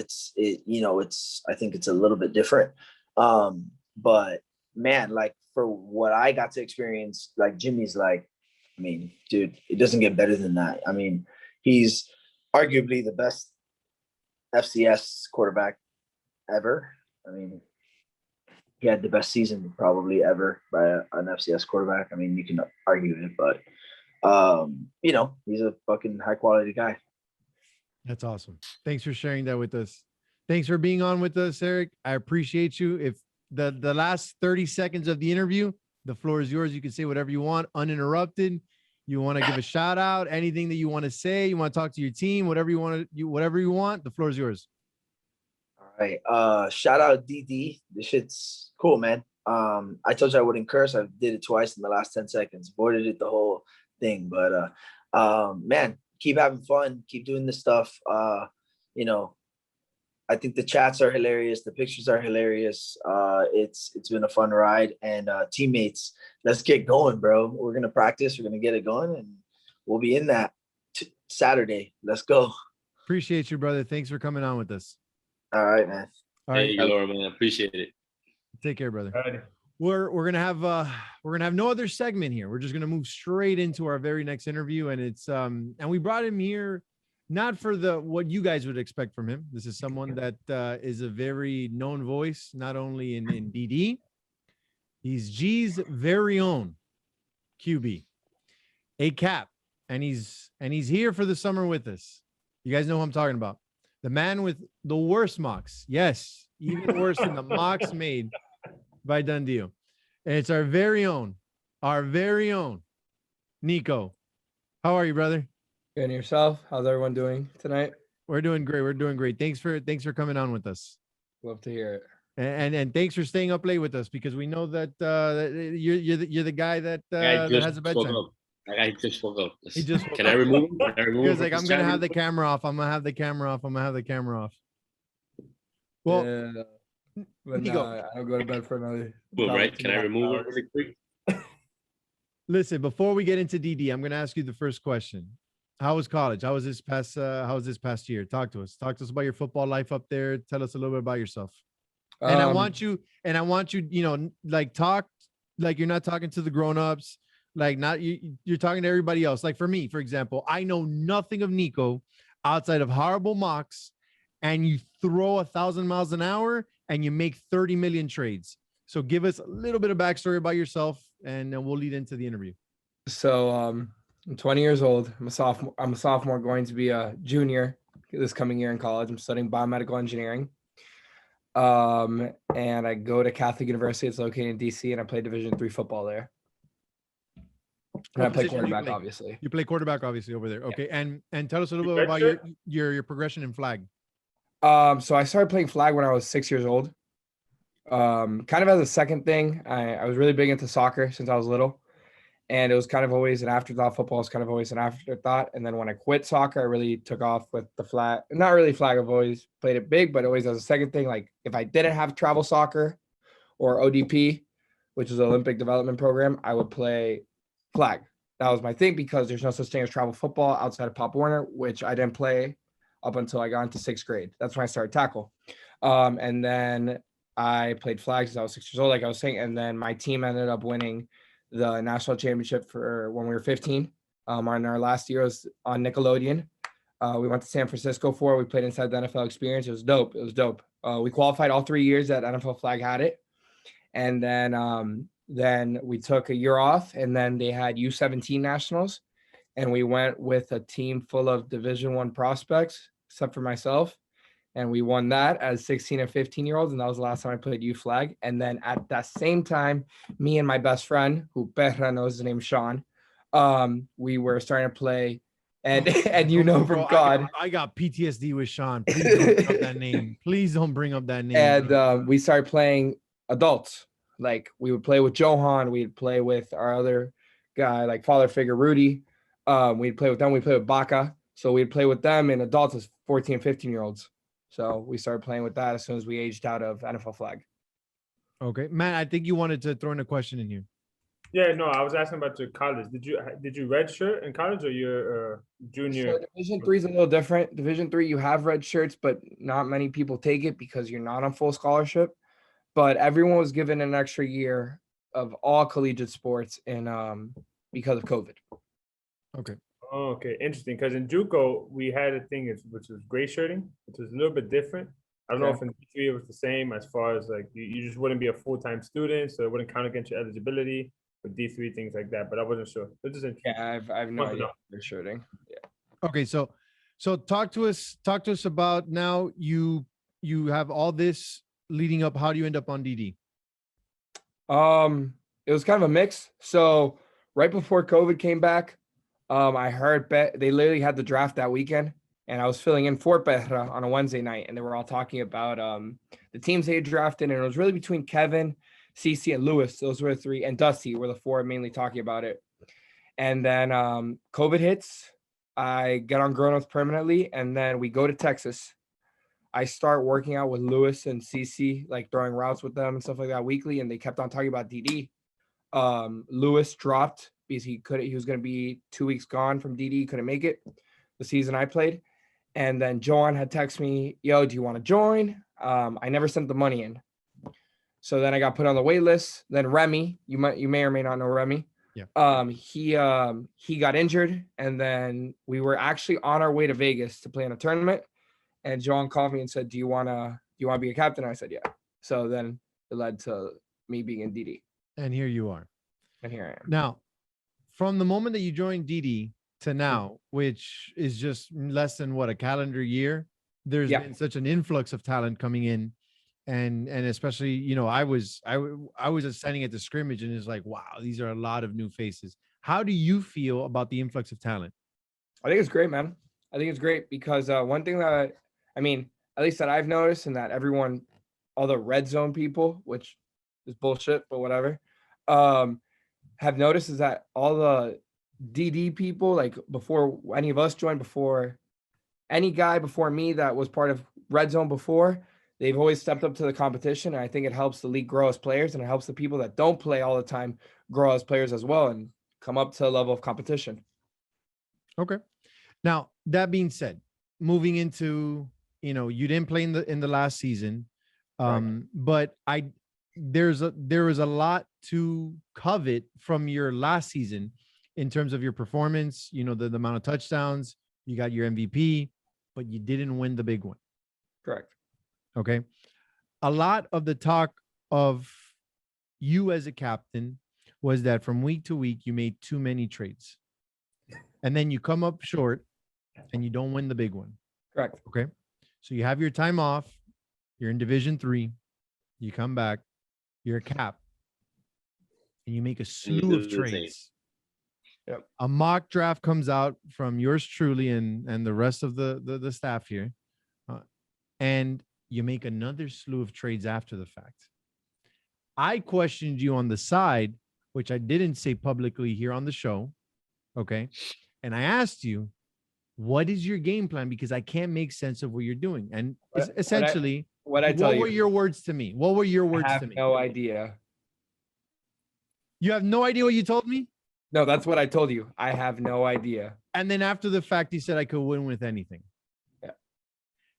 I think it's a little bit different. But man, like for what I got to experience, like Jimmy's like, I mean, dude, it doesn't get better than that. I mean, he's arguably the best FCS quarterback ever. I mean, he had the best season probably ever by an FCS quarterback. I mean, you can argue it, but he's a fucking high quality guy. That's awesome. Thanks for sharing that with us. Thanks for being on with us, Eric. I appreciate you. If the last 30 seconds of the interview, the floor is yours. You can say whatever you want, uninterrupted. You want to give a shout out, anything that you want to say, you want to talk to your team, whatever you want, the floor is yours. All right. Shout out DD. This shit's cool, man. I told you I wouldn't curse. I did it twice in the last 10 seconds. Avoided it the whole thing. But man, keep having fun. Keep doing this stuff. I think the chats are hilarious. The pictures are hilarious. It's been a fun ride. And teammates, let's get going, bro. We're gonna practice. We're gonna get it going, and we'll be in that Saturday. Let's go. Appreciate you, brother. Thanks for coming on with us. All right, man. All Hey, right. Laura, man. I appreciate it. Take care, brother. Alrighty. We're gonna have no other segment here. We're just gonna move straight into our very next interview, and it's and we brought him here not for what you guys would expect from him. This is someone that is a very known voice, not only in DD. He's G's very own QB, a cap, and he's here for the summer with us. You guys know who I'm talking about. The man with the worst mocks. Yes, even worse than the mocks made by Dundee. And it's our very own Nico. How are you, brother? Good, and yourself? How's everyone doing tonight? We're doing great. Thanks for coming on with us. Love to hear it. And thanks for staying up late with us, because we know that you're the guy that has a bedtime. That guy just woke up. He just Can I remove him? Can I remove He was him like, from I'm this gonna chat? have the camera off. I'm gonna have the camera off. Well, But Nico. I'll go to bed for another. Boom, right? probably Can I 2.5 remove him hours. really quick? listen, before we get into DD, I'm gonna ask you the first question. How was college? How was this past year? Talk to us about your football life up there. Tell us a little bit about yourself. And I want you, like, talk like you're not talking to the grown-ups, like you're talking to everybody else. Like for me, for example, I know nothing of Nico outside of horrible mocks, and you throw 1,000 miles an hour and you make 30 million trades. So give us a little bit of backstory about yourself, and then we'll lead into the interview. So I'm 20 years old. I'm a sophomore going to be a junior this coming year in college. I'm studying biomedical engineering. And I go to Catholic University. It's located in DC, and I play Division III football there. And I play position do you quarterback, play? obviously. You play quarterback, obviously, over there. Okay. And tell us a little You bit about redshirt? your progression in flag. So I started playing flag when I was 6 years old. Kind of as a second thing. I was really big into soccer since I was little, and it was kind of always an afterthought. Football was kind of always an afterthought. And then when I quit soccer, I really took off with the flag. Not really flag. I've always played it big, but always as a second thing. Like if I didn't have travel soccer or ODP, which is an Olympic Development Program, I would play flag. That was my thing, because there's no such thing as travel football outside of Pop Warner, which I didn't play up until I got into 6th grade. That's when I started tackle. And then I played flag since I was 6 years old, like I was saying. And then my team ended up winning the national championship for when we were 15. On our last year, it was on Nickelodeon. We went to San Francisco for it. We played inside the NFL experience. It was dope. We qualified all 3 years that NFL flag had it. And then we took a year off, and then they had U17 nationals, and we went with a team full of Division I prospects, except for myself. And we won that as 16 and 15-year-olds. And that was the last time I played U flag. And then at that same time, me and my best friend, who Perra knows his name, Sean, we were starting to play. And from God. I got PTSD with Sean. Please don't bring up that name. Please don't bring up that name. And we started playing adults. Like we would play with Johan. We'd play with our other guy, like father figure, Rudy. We'd play with them. We'd play with Baca. So we'd play with them and adults as 14 and 15-year-olds. So we started playing with that as soon as we aged out of NFL flag. Okay, Matt, I think you wanted to throw in a question in here. Yeah, no, I was asking about your college. Did you redshirt in college, or your junior? So Division III is a little different. Division III, you have red shirts, but not many people take it because you're not on full scholarship. But everyone was given an extra year of all collegiate sports because of COVID. Okay. Oh, okay, interesting. Because in JUCO we had a thing which was gray shirting, which was a little bit different. I don't know if in D3 it was the same, as far as like you just wouldn't be a full-time student, so it wouldn't count against your eligibility with D3, things like that. But I wasn't sure. This is interesting. Yeah, I've no idea red shirting. Yeah. Okay, so talk to us about now. You have all this leading up. How do you end up on DD? It was kind of a mix. So right before COVID came back, I heard they literally had the draft that weekend, and I was filling in for Perra on a Wednesday night, and they were all talking about the teams they had drafted, and it was really between Kevin, CC, and Lewis. Those were the three, and Dusty were the four mainly talking about it. And then COVID hits. I get on Grown Ups permanently, and then we go to Texas. I start working out with Lewis and CC, like throwing routes with them and stuff like that weekly, and they kept on talking about DD. Lewis dropped because he was going to be 2 weeks gone from DD, couldn't make it. the season I played. And then Joan had texted me, yo, do you want to join? I never sent the money in. So then I got put on the wait list. Then Remy, you may or may not know Remy. Yeah. He got injured, and then we were actually on our way to Vegas to play in a tournament. And Joan called me and said, do you wanna be a captain? I said, yeah. So then it led to me being in DD. And here you are. And here I am. Now, from the moment that you joined DD to now, which is just less than a calendar year, there's been such an influx of talent coming in. And especially, I was ascending at the scrimmage, and it's like, wow, these are a lot of new faces. How do you feel about the influx of talent? I think it's great, man. I think it's great because one thing that, at least that I've noticed, and that everyone, all the red zone people, which is bullshit, but whatever, have noticed is that all the DD people, like before any of us joined, before any guy before me that was part of red zone before, they've always stepped up to the competition. And I think it helps the league grow as players, and it helps the people that don't play all the time grow as players as well and come up to a level of competition. Okay. Now, that being said, moving into, you didn't play in the last season, but there was a lot to covet from your last season in terms of your performance, the amount of touchdowns, you got your MVP, but you didn't win the big one. Correct. Okay. A lot of the talk of you as a captain was that from week to week, you made too many trades. And then you come up short and you don't win the big one. Correct. Okay. So you have your time off. You're in Division 3. You come back. You're a cap. And you make a slew of trades. Yep. A mock draft comes out from yours truly and the rest of the staff here. And you make another slew of trades after the fact. I questioned you on the side, which I didn't say publicly here on the show. Okay. And I asked you, what is your game plan? Because I can't make sense of what you're doing. And essentially, what were your words to me? What were your words to me? No idea. You have no idea what you told me? No, that's what I told you. I have no idea. And then after the fact, he said I could win with anything. Yeah.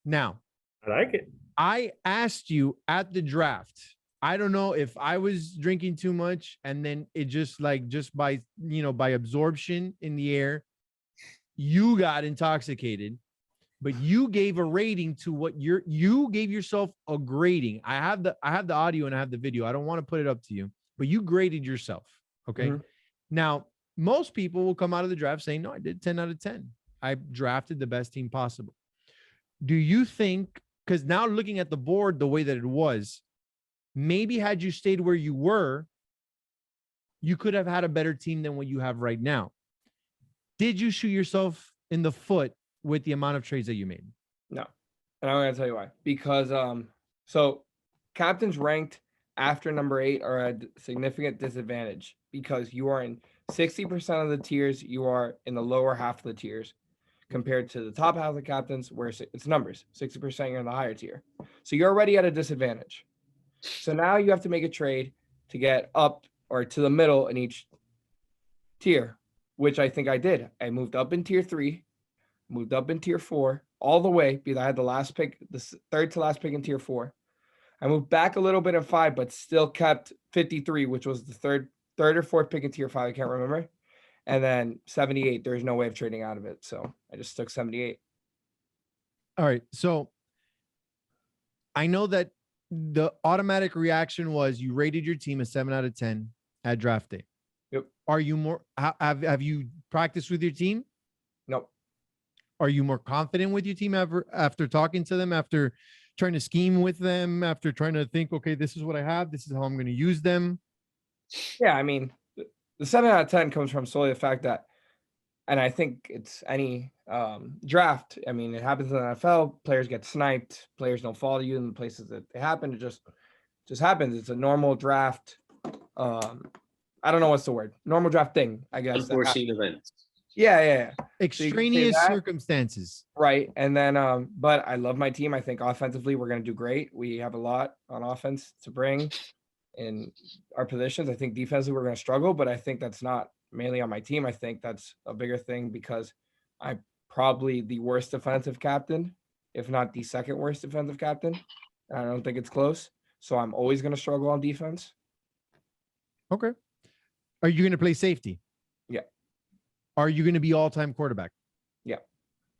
Now, I like it. I asked you at the draft. I don't know if I was drinking too much, and then it just by absorption in the air, you got intoxicated, but you gave a rating to what you gave yourself a grading. I have the audio and I have the video. I don't want to put it up to you, but you graded yourself. Okay. Mm-hmm. Now, most people will come out of the draft saying, no, I did 10 out of 10. I drafted the best team possible. Do you think, because now looking at the board the way that it was, maybe had you stayed where you were, you could have had a better team than what you have right now. Did you shoot yourself in the foot with the amount of trades that you made? No. And I'm going to tell you why. Because so captains ranked after number 8 are at significant disadvantage because you are in 60% of the tiers. You are in the lower half of the tiers compared to the top half of the captains where it's numbers. 60% you're in the higher tier. So you're already at a disadvantage. So now you have to make a trade to get up or to the middle in each tier, which I think I did. I moved up in tier 3, moved up in tier 4, all the way because I had the last pick, the third to last pick in tier 4. I moved back a little bit in 5, but still kept 53, which was the third or fourth pick in tier 5. I can't remember. And then 78, there's no way of trading out of it. So I just took 78. All right. So I know that the automatic reaction was you rated your team a 7 out of 10 at draft day. Yep. Are you more, have you practiced with your team? Nope. Are you more confident with your team after talking to them, after trying to scheme with them, after trying to think, okay, this is what I have, this is how I'm going to use them? Yeah, I mean, the 7 out of 10 comes from solely the fact that, and I think it's any draft. I mean, it happens in the NFL. Players get sniped. Players don't follow you in the places that they happen. It just happens. It's a normal draft. I don't know what's the word. Normal draft thing, I guess. Unforeseen events. Yeah. Extraneous circumstances. Right. And then, but I love my team. I think offensively, we're going to do great. We have a lot on offense to bring in our positions. I think defensively, we're going to struggle, but I think that's not mainly on my team. I think that's a bigger thing because probably the worst defensive captain, if not the second worst defensive captain. I don't think it's close. So I'm always going to struggle on defense. Okay. Are you going to play safety? Yeah. Are you going to be all-time quarterback? Yeah.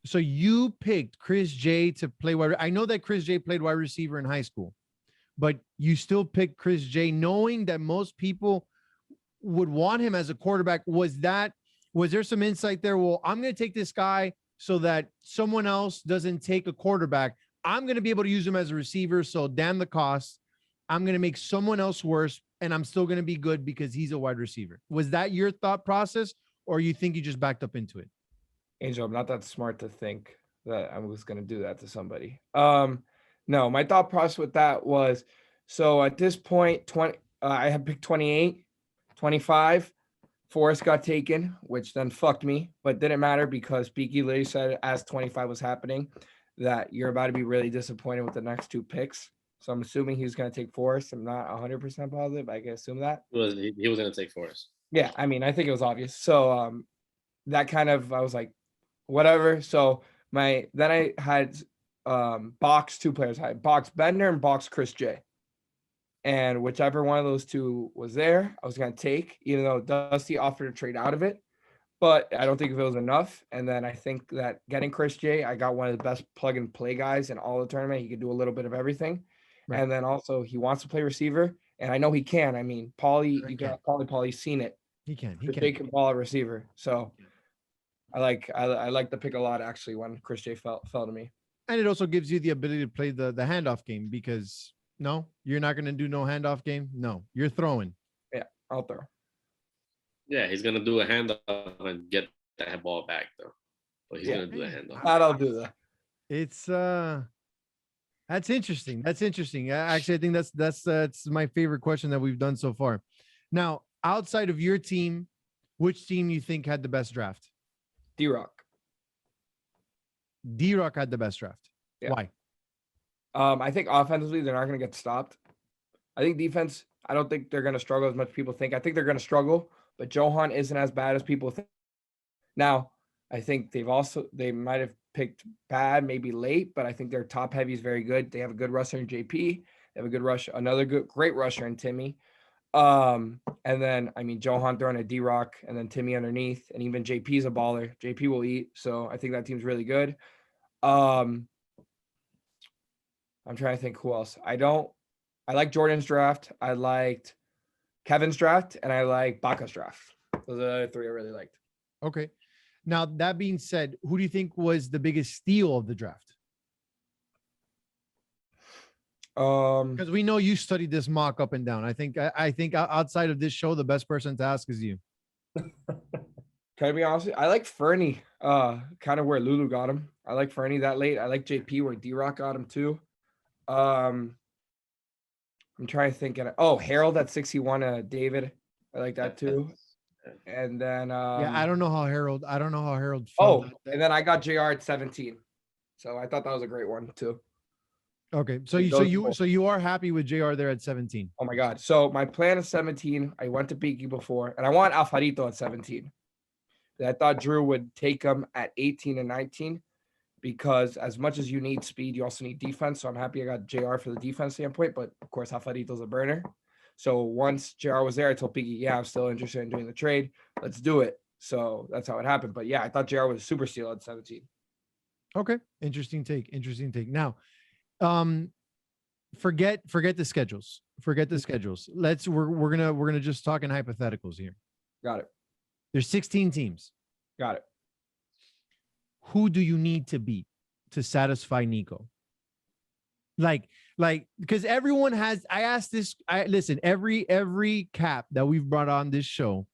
So you picked Chris J to play wide. I know that Chris J played wide receiver in high school, but you still picked Chris J knowing that most people would want him as a quarterback. Was there some insight there? Well, I'm going to take this guy so that someone else doesn't take a quarterback. I'm going to be able to use him as a receiver. So damn the cost. I'm going to make someone else worse, and I'm still going to be good because he's a wide receiver. Was that your thought process, or you think you just backed up into it? Angel, I'm not that smart to think that I was going to do that to somebody. No, my thought process with that was, so at this point, I had picked 28, 25. Forrest got taken, which then fucked me, but didn't matter because Beaky literally said as 25 was happening that you're about to be really disappointed with the next two picks. So I'm assuming he was going to take Forrest. I'm not 100% positive. I can assume that. He was going to take Forrest. Yeah, I mean, I think it was obvious. So that kind of, I was like, whatever. So then I had box two players. I had box Bender and box Chris J. And whichever one of those two was there, I was going to take, even though Dusty offered to trade out of it. But I don't think if it was enough. And then I think that getting Chris J, I got one of the best plug and play guys in all the tournament. He could do a little bit of everything. Right. And then also he wants to play receiver. And I know he can. I mean, Paulie, you got Paulie's seen it. He can. J can ball a receiver. So I like the pick a lot, actually, when Chris J fell to me. And it also gives you the ability to play the handoff game because no, you're not going to do no handoff game. No, you're throwing. Yeah, I'll throw. Yeah, he's going to do a handoff and get that ball back, though. But he's going to do a handoff. I'll do that. It's that's interesting. That's interesting. Actually, I think that's my favorite question that we've done so far. Now, outside of your team, which team you think had the best draft? D-Rock. D-Rock had the best draft. Yeah. Why? I think offensively, they're not going to get stopped. I think defense, I don't think they're going to struggle as much as people think. I think they're going to struggle, but Johan isn't as bad as people think. Now, I think they might have picked bad, maybe late, but I think their top heavy is very good. They have a good rusher in JP. They have a good rusher, great rusher in Timmy. And then, I mean, Johan throwing a D-Rock and then Timmy underneath, and even JP is a baller. JP will eat. So I think that team's really good. I'm trying to think who else. I like Jordan's draft. I liked Kevin's draft, and I like Baca's draft. Those are the three I really liked. Okay. Now, that being said, who do you think was the biggest steal of the draft? Because we know you studied this mock up and down. I think outside of this show, the best person to ask is you. Can I be honest? I like Fernie, kind of where Lulu got him. I like Fernie that late. I like JP where D-Rock got him too. I'm trying to think. Harold at 61. David, I like that too. And then yeah, I don't know how Harold. Oh, and then I got JR at 17. So I thought that was a great one too. Okay, so you are happy with JR there at 17. Oh my God. So my plan is 17. I went to Beaky before, and I want Alfarito at 17. I thought Drew would take him at 18 and 19 because as much as you need speed, you also need defense. So I'm happy I got JR for the defense standpoint, but of course Alfarito's a burner. So once JR was there, I told Beaky, yeah, I'm still interested in doing the trade. Let's do it. So that's how it happened. But yeah, I thought JR was a super steal at 17. Okay, interesting take. Now, forget the schedules. We're gonna just talk in hypotheticals here. Got it. There's 16 teams. Got it. Who do you need to beat to satisfy Nico? Like, because everyone has. I asked this. Listen. Every cap that we've brought on this show,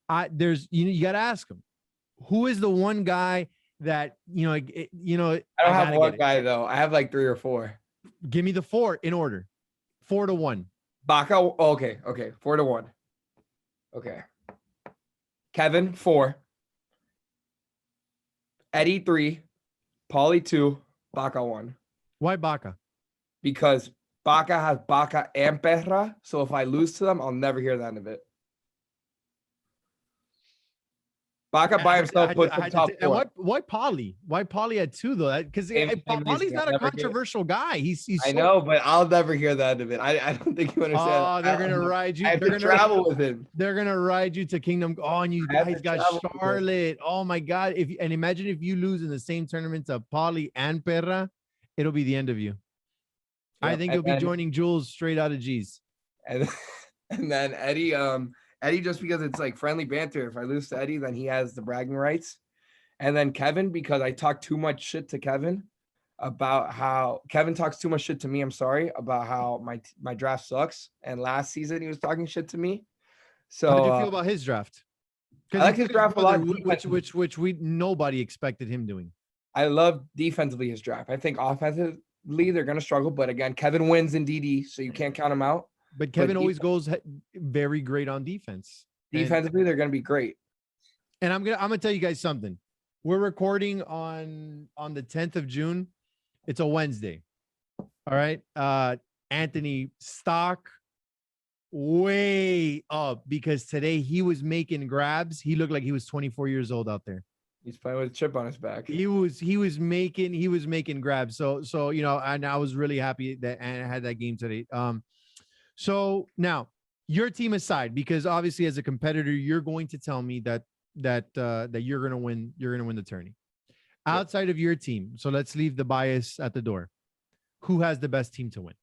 you got to ask them, who is the one guy that I don't have one guy though. I have like 3 or 4. Give me the 4 in order. 4-1. Baca. Okay. 4-1. Okay. Kevin 4. Eddie 3. Paulie 2. Baca 1. Why Baca? Because Baca has Baca and Perra. So if I lose to them, I'll never hear the end of it. Baca by himself puts him top and four. why Pauly? Why Pauly at 2 though? Because Same Pauly's reason. not I a never hear- controversial guy. He's I so- know, but I'll never hear the end of it. I don't think you understand. Oh, they're gonna ride you. I have They're to gonna travel with him. They're gonna ride you to Kingdom. Oh, and you I have guys to got travel with them. Charlotte. Oh my God! Imagine if you lose in the same tournament to Pauly and Perra, it'll be the end of you. I Yep, think and you'll be then- joining Jules straight out of G's. And and then Eddie, just because it's like friendly banter. If I lose to Eddie, then he has the bragging rights. And then Kevin, because I talk too much shit to Kevin about how Kevin talks too much shit to me. I'm sorry about how my draft sucks. And last season he was talking shit to me. So How do you feel about his draft? I like his draft a lot. which we nobody expected him doing. I love defensively his draft. I think offensively they're gonna struggle, but again, Kevin wins in DD, so you can't count him out. But Kevin always goes very great on defense. Defensively, they're gonna be great. And I'm gonna tell you guys something. We're recording on the 10th of June. It's a Wednesday. All right. Anthony stock way up because today he was making grabs. He looked like he was 24 years old out there. He's playing with a chip on his back. He was making grabs. So you know, and I was really happy that Anna had that game today. So now your team aside, because obviously as a competitor, you're going to tell me that you're gonna win the tourney. Outside of your team, so let's leave the bias at the door. Who has the best team to win?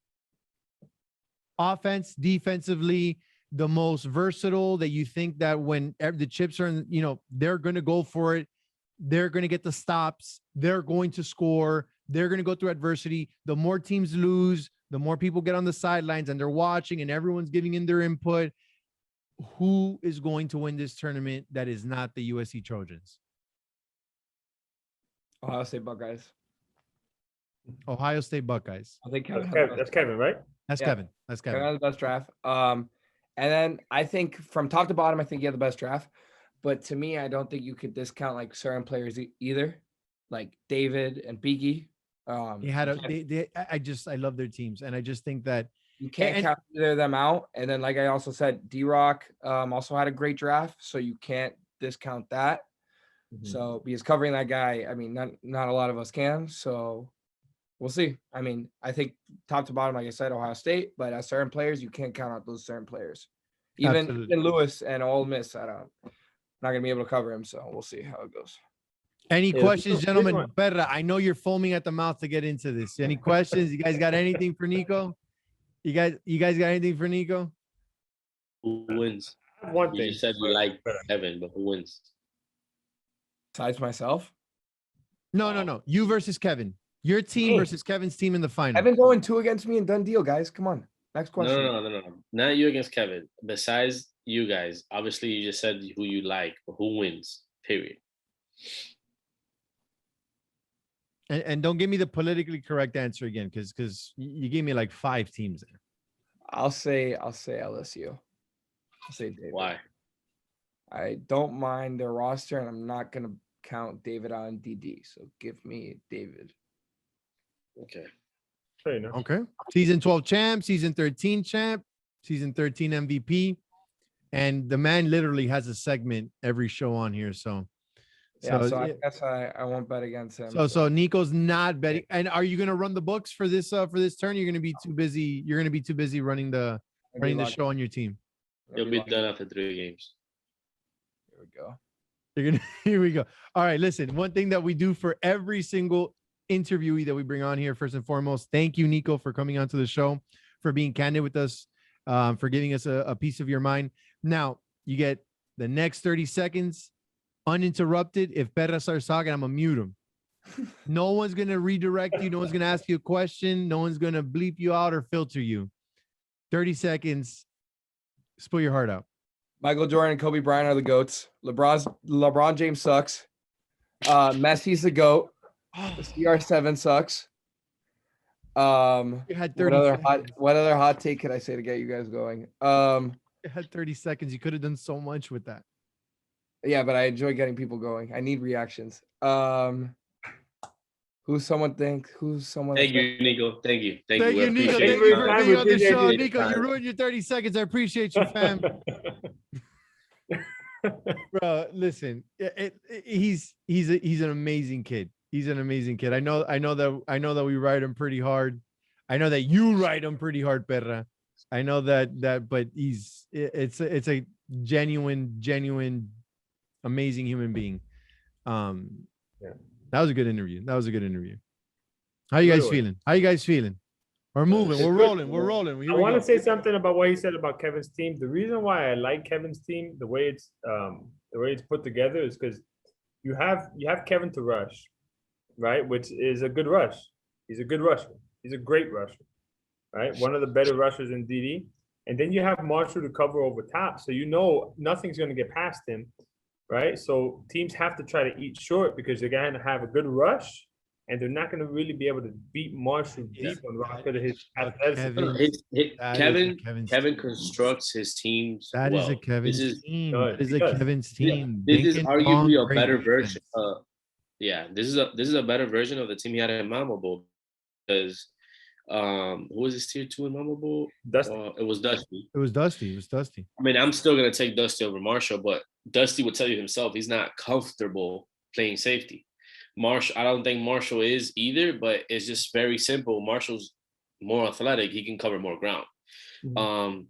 Offense, defensively, the most versatile that you think that when the chips are in, you know, they're gonna go for it. They're gonna get the stops. They're going to score. They're gonna go through adversity. The more teams lose, the more people get on the sidelines and they're watching and everyone's giving in their input. Who is going to win this tournament that is not the USC Trojans? Ohio State Buckeyes. Ohio State Buckeyes. I think That's Kevin, right? That's Yeah. Kevin. That's Kevin Kevin. has the best draft. And then I think from top to bottom, I think you have the best draft. But to me, I don't think you could discount like certain players either, like David and Beaky. He had I love their teams, and I just think that you can't and- count either of them out. And then, like I also said, D-Rock also had a great draft, so you can't discount that. So because covering that guy, I mean, not a lot of us can. So we'll see. I mean, I think top to bottom, like I said, Ohio State, but as certain players, you can't count out those certain players. Even Lewis and Ole Miss, not gonna be able to cover him. So we'll see how it goes. Any Yeah, questions, this gentlemen? one. Perra, I know you're foaming at the mouth to get into this. Any questions? You guys got anything for Nico? You guys got anything for Nico? Who wins? One You thing. just said you like Kevin, but who wins? Besides myself, No. You versus Kevin. Your team Hey. versus Kevin's team in the final. I've been going 2 against me and done deal, guys. Come on. Next question. No. Not you against Kevin. Besides you guys, obviously you just said who you like, but who wins? Period. And don't give me the politically correct answer again, because you gave me like 5 teams there. I'll say LSU. I'll say David. Why? I don't mind their roster, and I'm not gonna count David on DD. So give me David. Okay. Fair enough. Okay. Season 12 champ, season 13 champ, season 13 MVP. And the man literally has a segment every show on here. So So I guess I won't bet against him. So Nico's not betting. And are you gonna run the books for this turn? You're gonna be too busy. You're gonna be too busy running the show on your team. You'll be done after 3 games. Here we go. You're gonna here we go. All right, listen. One thing that we do for every single interviewee that we bring on here, first and foremost, thank you, Nico, for coming onto the show, for being candid with us, for giving us a piece of your mind. Now you get the next 30 seconds uninterrupted. If Perra starts talking, I'm gonna mute him. No one's gonna redirect you. No one's gonna ask you a question. No one's gonna bleep you out or filter you. 30 seconds. Spill your heart out. Michael Jordan and Kobe Bryant are the GOATs. LeBron James sucks. Messi's the GOAT. The CR7 sucks. You had 30 what other hot take could I say to get you guys going? You had 30 seconds. You could have done so much with that. Yeah, but I enjoy getting people going. I need reactions. Who's someone? Thank you, Nico. Thank you. Thank We you, Nico. appreciate Thank it. you for being on the show. Appreciate Nico, you ruined your 30 seconds. I appreciate you, fam. Bro, listen, he's an amazing kid. He's an amazing kid. I know that we ride him pretty hard. I know that you ride him pretty hard, Perra. I know that, but it's a genuine, amazing human being. Yeah. That was a good interview. How you guys feeling? We're moving. It's We're good. rolling. We're rolling. Here I we want go. to say something about what he said about Kevin's team. The reason why I like Kevin's team, the way it's put together, is because you have Kevin to rush, right? Which is a good rush. He's a good rusher. He's a great rusher, right? One of the better rushers in DD. And then you have Marshall to cover over top, so you know nothing's going to get past him, right? So teams have to try to eat short because they're going to have a good rush. And they're not going to really be able to beat Marshall deep on rock because of his athleticism. Kevin constructs his teams. That well. is a Kevin's team. That is a Kevin's team. This is arguably a better defense. version. This is a better version of the team he had in Mama Bowl because who was his tier 2 in Mama Bowl? Dusty. It was Dusty. It was Dusty. I mean, I'm still gonna take Dusty over Marshall, but Dusty would tell you himself he's not comfortable playing safety. I don't think Marshall is either, but it's just very simple. Marshall's more athletic; he can cover more ground. Mm-hmm.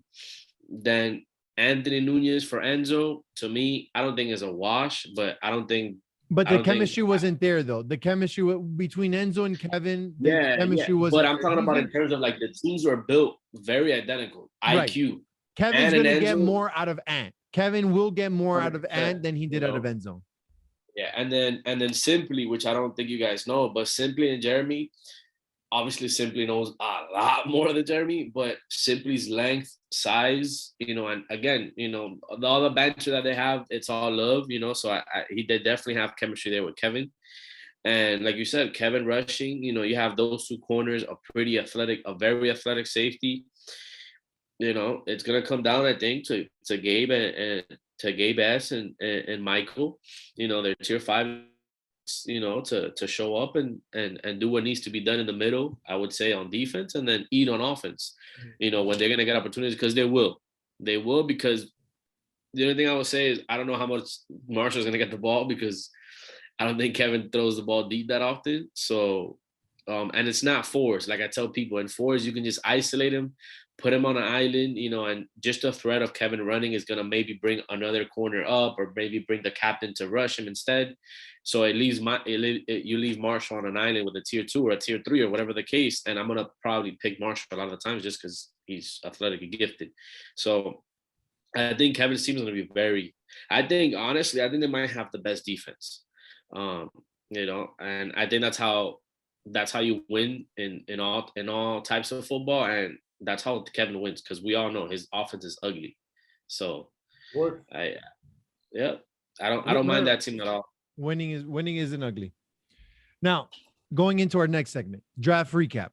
Then Anthony Nunez for Enzo, to me, I don't think is a wash, but I don't think. But the chemistry wasn't there, though. The chemistry between Enzo and Kevin, wasn't. But I'm talking about in terms of like the teams were built very identical. Right. IQ. Kevin's going to get more out of Ant. Kevin will get more out of Ant than he did out of Enzo. Yeah, and then Simply, which I don't think you guys know, but Simply and Jeremy, obviously Simply knows a lot more than Jeremy, but Simply's length, size, and again, all the banter that they have, it's all love, so they definitely have chemistry there with Kevin. And like you said, Kevin rushing, you have those two corners, a very athletic safety. It's gonna come down, I think, to Gabe and to Gabe S and Michael. They're tier 5, to show up and do what needs to be done in the middle, I would say, on defense, and then eat on offense. When they're gonna get opportunities, because they will, because the only thing I would say is I don't know how much Marshall's gonna get the ball because I don't think Kevin throws the ball deep that often. So, and it's not fours. Like I tell people, in fours you can just isolate him, put him on an island, and just the threat of Kevin running is going to maybe bring another corner up or maybe bring the captain to rush him instead. So you leave Marshall on an island with a tier 2 or a tier 3 or whatever the case. And I'm going to probably pick Marshall a lot of the times just because he's athletically gifted. So I think Kevin's team is going to be honestly, I think they might have the best defense, and I think that's how you win in all types of football. And that's how Kevin wins, because we all know his offense is ugly. So I don't mind that team at all. Winning isn't ugly. Now, going into our next segment, draft recap.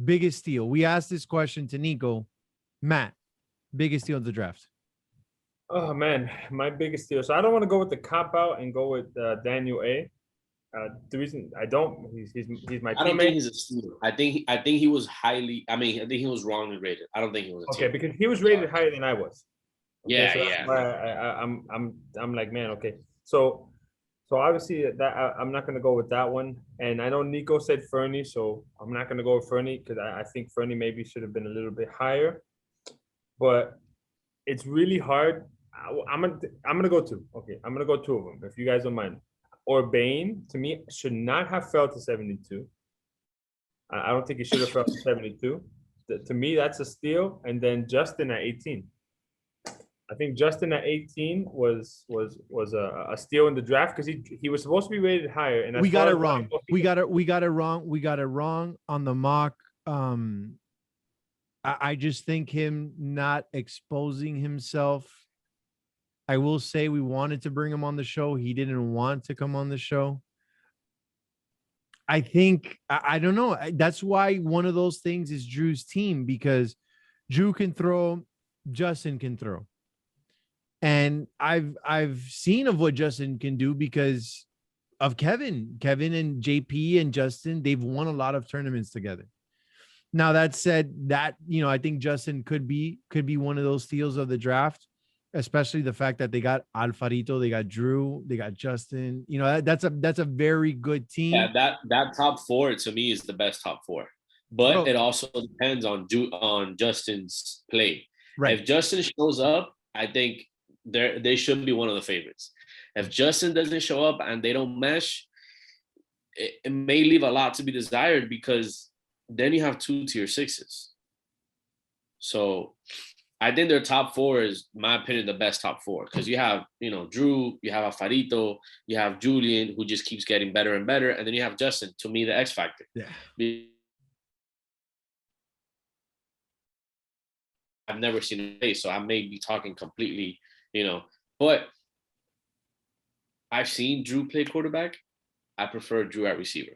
Biggest steal. We asked this question to Nico. Matt, biggest steal of the draft. Oh man, my biggest steal. So I don't want to go with the cop out and go with Daniel A. The reason I don't, he's my teammate. I don't think he's a steal. I think he was highly. I think he was wrongly rated. I don't think he was a okay, because he was rated higher than I was. Okay, so that's why I'm like, man, okay. So obviously that I'm not gonna go with that one. And I know Nico said Fernie, so I'm not gonna go with Fernie because I think Fernie maybe should have been a little bit higher. But it's really hard. I'm gonna go 2. Okay, I'm gonna go 2 of them if you guys don't mind. Orbain, to me, should not have fell to 72. I don't think he should have fell to 72. To me, that's a steal. And then Justin at 18. I think Justin at 18 was a steal in the draft because he was supposed to be rated higher. And we got it wrong. We got it wrong on the mock. I just think him not exposing himself. I will say we wanted to bring him on the show. He didn't want to come on the show. I think, I don't know. That's why one of those things is Drew's team, because Drew can throw, Justin can throw. And I've seen of what Justin can do because of Kevin and JP and Justin. They've won a lot of tournaments together. Now that said, I think Justin could be one of those steals of the draft. especially the fact that they got Alfarito, they got Drew, they got Justin. You know, that's a very good team. Yeah, that top four to me is the best top four. But Bro. it also depends on Justin's play. Right. If Justin shows up, I think they should be one of the favorites. If Justin doesn't show up and they don't mesh, it may leave a lot to be desired, because then you have 2 tier 6s. So I think their top four is, in my opinion, the best top four, because you have, Drew, you have Alfarito, you have Julian, who just keeps getting better and better, and then you have Justin, to me, the X factor. Yeah. I've never seen him play, so I may be talking completely, but I've seen Drew play quarterback. I prefer Drew at receiver.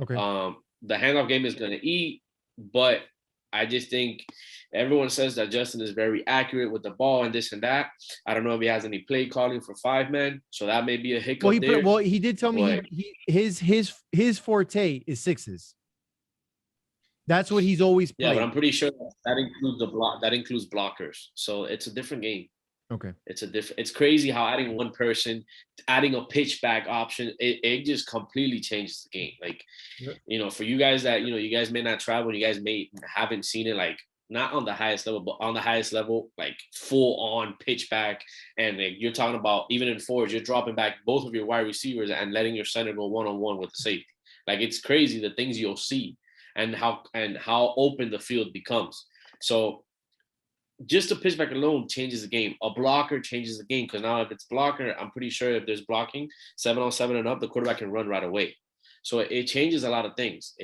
Okay. The handoff game is going to eat, but I just think everyone says that Justin is very accurate with the ball and this and that. I don't know if he has any play calling for 5-man, so that may be a hiccup. He did tell me his forte is 6s. That's what he's always played. Yeah, but I'm pretty sure that includes that includes blockers. So it's a different game. Okay. It's crazy how adding one person, adding a pitch back option, it just completely changes the game. Like, for you guys that, you guys may not travel, you guys haven't seen it, like, not on the highest level, but on the highest level, like full on pitch back. And like, you're talking about, even in fours, you're dropping back both of your wide receivers and letting your center go one-on-one with the safety. Like, it's crazy the things you'll see and how open the field becomes. So just a pitch back alone changes the game. A blocker changes the game, because now if it's blocker, I'm pretty sure if there's blocking 7-on-7 and up, the quarterback can run right away. So it changes a lot of things.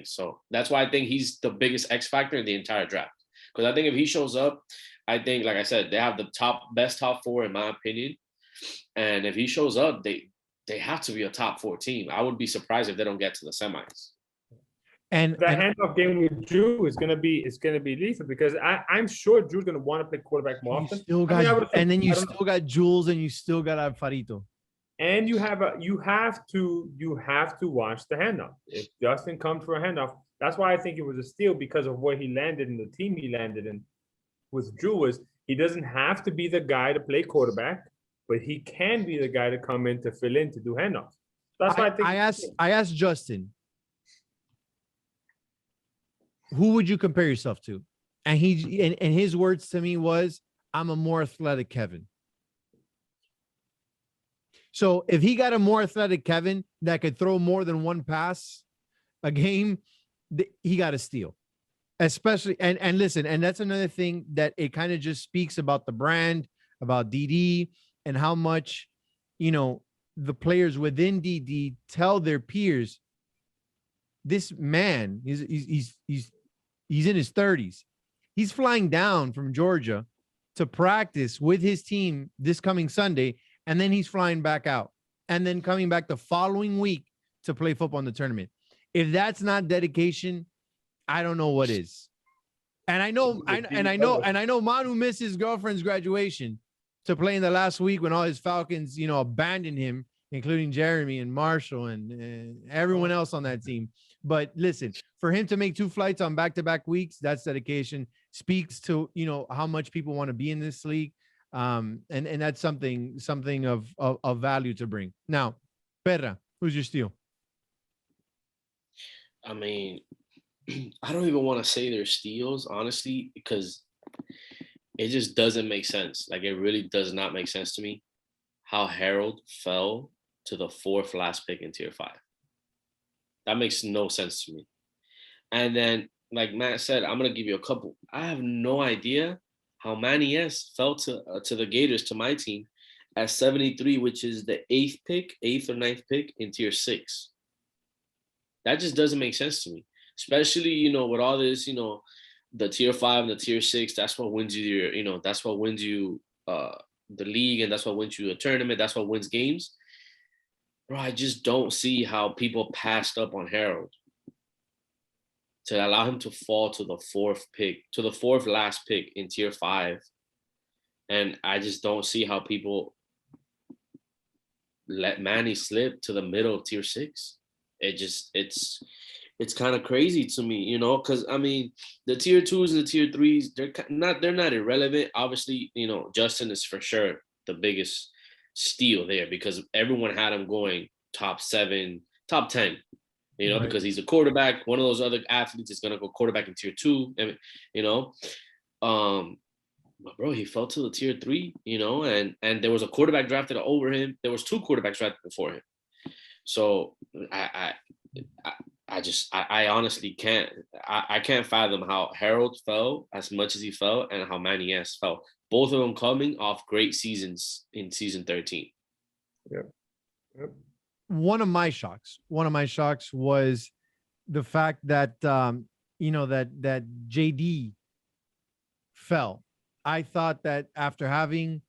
So that's why I think he's the biggest X factor in the entire draft. Because I think if he shows up, I think, like I said, they have the best top four in my opinion. And if he shows up, they have to be a top 4 team. I would be surprised if they don't get to the semis. And the handoff game with Drew is gonna be lethal, because I'm sure Drew's gonna want to play quarterback more often. And then you still got Jules, and you still got Alfarito. And you have to watch the handoff. If Justin comes for a handoff, that's why I think it was a steal, because of where he landed and the team he landed in. With Drew, is he doesn't have to be the guy to play quarterback, but he can be the guy to come in to fill in to do handoffs. That's why I asked Justin, who would you compare yourself to? And his words to me was, I'm a more athletic Kevin. So if he got a more athletic Kevin that could throw more than one pass a game, he got a steal. Especially, and listen, and that's another thing that it kind of just speaks about the brand, about DD, and how much, the players within DD tell their peers, this man, he's in his 30s. He's flying down from Georgia to practice with his team this coming Sunday, and then he's flying back out, and then coming back the following week to play football in the tournament. If that's not dedication, I don't know what is. And I know Manu missed his girlfriend's graduation to play in the last week when all his Falcons, abandoned him, including Jeremy and Marshall and everyone else on that team. But listen, for him to make 2 flights on back-to-back weeks, that's dedication. Speaks to, how much people want to be in this league. And that's something of value to bring. Now, Perra, who's your steal? I mean, I don't even want to say they're steals, honestly, because it just doesn't make sense. Like, it really does not make sense to me how Harold fell to the 4th last pick in tier 5. That makes no sense to me. And then, like Matt said, I'm going to give you a couple. I have no idea how Manny S fell to the Gators, to my team, at 73, which is the 8th or 9th pick in tier 6. That just doesn't make sense to me. Especially, with all this, the tier 5 and the tier 6, that's what wins you that's what wins you the league, and that's what wins you a tournament. That's what wins games. Bro, I just don't see how people passed up on Harold to allow him to fall to the 4th pick, to the 4th last pick in tier 5. And I just don't see how people let Manny slip to the middle of tier 6. It's it's kind of crazy to me, you know, because I mean, the tier 2s and the tier 3s, they're not irrelevant. Obviously, you know, Justin is for sure the biggest steal there because everyone had him going top 7, top 10, you know, Right. because he's a quarterback. One of those other athletes is gonna go quarterback in tier 2, and you know, but bro, he fell to the tier 3, you know, and there was a quarterback drafted over him. There was 2 quarterbacks drafted before him. So I honestly can't I can't fathom how Harold fell as much as he fell and how Manny S fell. Both of them coming off great seasons in season 13. Yep. One of my shocks was the fact that that JD fell. I thought that after having,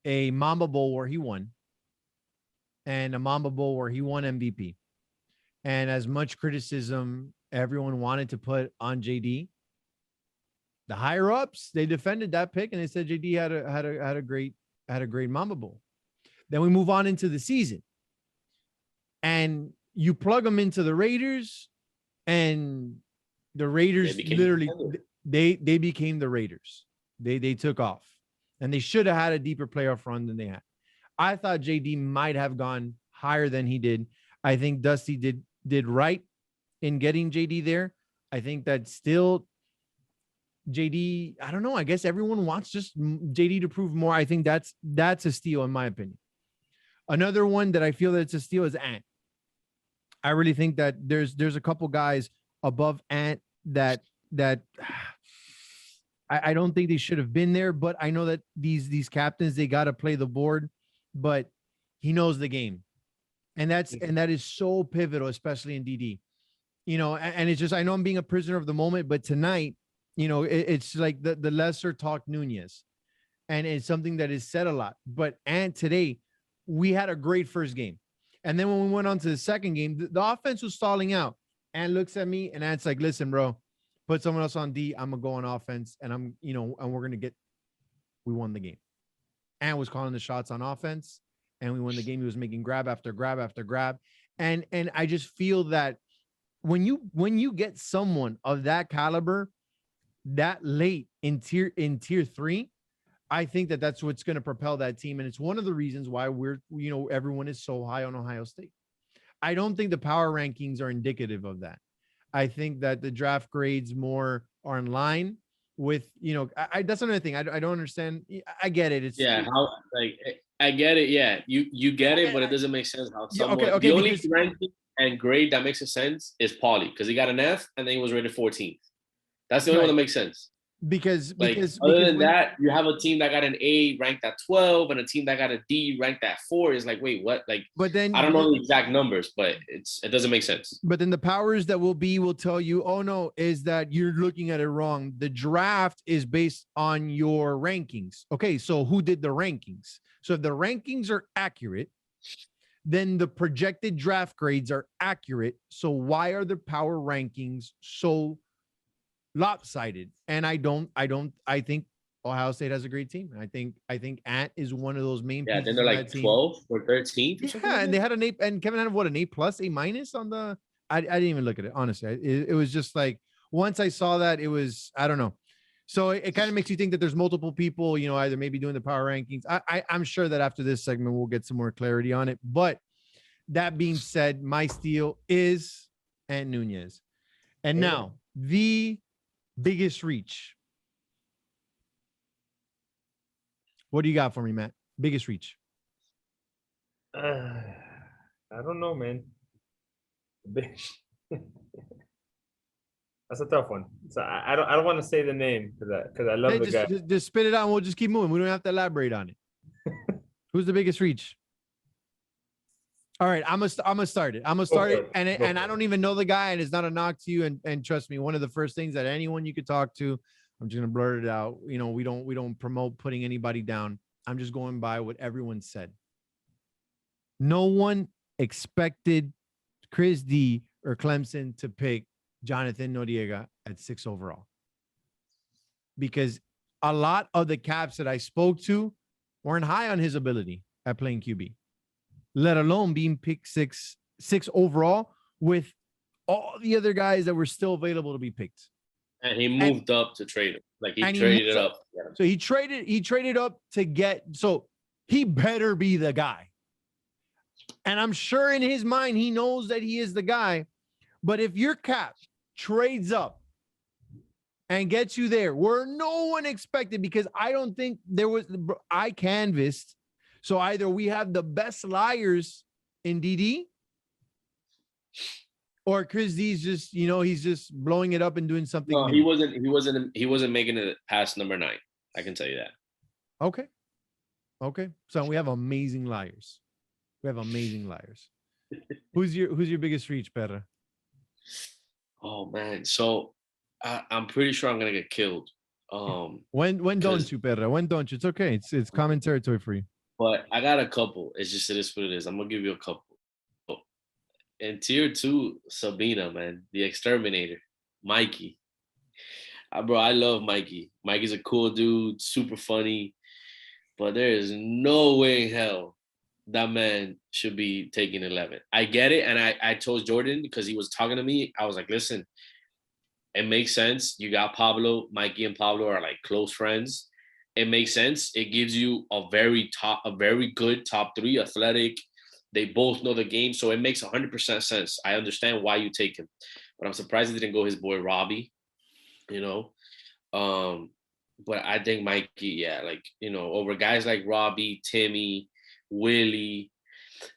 a Mamba Bowl where he won and a Mamba Bowl where he won MVP, and as much criticism everyone wanted to put on JD, the higher ups, they defended that pick and they said JD had a great Mamba Bowl. Then we move on into the season, and you plug them into the Raiders, and the Raiders literally they became the Raiders. They took off, and they should have had a deeper playoff run than they had. I thought JD might have gone higher than he did. I think Dusty did right in getting JD there. I think that still JD, I don't know. I guess everyone wants just JD to prove more. I think that's a steal in my opinion. Another one that I feel that it's a steal is Ant. I really think that there's a couple guys above Ant that I don't think they should have been there, but I know that these captains, they got to play the board, but he knows the game. And that is so pivotal, especially in DD, and it's just, I know I'm being a prisoner of the moment, but tonight, it's like the lesser talk Nunez, and it's something that is said a lot, but and today we had a great first game. And then when we went on to the second game, the offense was stalling out, and looks at me and Ant's like, listen, bro, put someone else on D. I'm going to go on offense, and and we're going to we won the game. Ant was calling the shots on offense, and we won the game. He was making grab after grab after grab. And I just feel that when you get someone of that caliber that late in tier 3, I think that that's what's going to propel that team. And it's one of the reasons why everyone is so high on Ohio State. I don't think the power rankings are indicative of that. I think that the draft grades more are in line with, that's another thing. I don't understand. I get it. I get it. Yeah. You get it, but it doesn't make sense how someone, the only ranking and grade that makes a sense is Pauly, because he got an F and then he was rated 14th. That's the only one that makes sense. Because other than that, you have a team that got an A ranked at 12 and a team that got a D ranked at 4. Is like, wait, what? Like, but then I don't know the exact numbers, but it doesn't make sense. But then the powers that will tell you, oh no, is that you're looking at it wrong. The draft is based on your rankings. Okay, so who did the rankings? So if the rankings are accurate, then the projected draft grades are accurate. So why are the power rankings so lopsided? And I think Ohio State has a great team. I think Ant is one of those main pieces. Then they're like 12 or 13th. Yeah, and they had an A, and Kevin had an A+, A- on the. I didn't even look at it, honestly. It was just like, once I saw that, it was, I don't know. So it kind of makes you think that there's multiple people, either maybe doing the power rankings. I'm sure that after this segment we'll get some more clarity on it. But that being said, my steal is Ant Nunez. And now the biggest reach. What do you got for me, Matt? Biggest reach. I don't know, man. That's a tough one. So I don't want to say the name because I love the guy. Just spit it out and we'll just keep moving. We don't have to elaborate on it. Who's the biggest reach? All right, I'm gonna start it. And I don't even know the guy, and it's not a knock to you. And trust me, one of the first things that anyone you could talk to, I'm just gonna blurt it out. We don't promote putting anybody down. I'm just going by what everyone said. No one expected Chris D or Clemson to pick Jonathan Noriega at 6 overall, because a lot of the caps that I spoke to weren't high on his ability at playing QB, let alone being picked six overall with all the other guys that were still available to be picked. And he moved up to trade him. Like he And he traded moved it up. Yeah. So he traded up to get, so he better be the guy. And I'm sure in his mind, he knows that he is the guy. But if your cap trades up and gets you there where no one expected, because I don't think there was, I canvassed. So either we have the best liars in DD, or Chris D's just, he's just blowing it up and doing something No, new. he wasn't making it past number 9. I can tell you that. Okay. So we have amazing liars. Who's your biggest reach, Perra? Oh man. So I'm pretty sure I'm gonna get killed. When don't you, Perra? When don't you? It's okay. It's common territory for you. But I got a couple. It is what it is. I'm gonna give you a couple. In tier 2, Sabina, man, the exterminator, Mikey. Bro, I love Mikey. Mikey's a cool dude, super funny, but there is no way in hell that man should be taking 11. I get it, and I told Jordan because he was talking to me. I was like, listen, it makes sense. You got Pablo. Mikey and Pablo are like close friends. It makes sense. It gives you a very good top 3, athletic. They both know the game, so it makes 100% sense. I understand why you take him, but I'm surprised he didn't go his boy Robbie. But I think Mikey, over guys like Robbie, Timmy, Willie,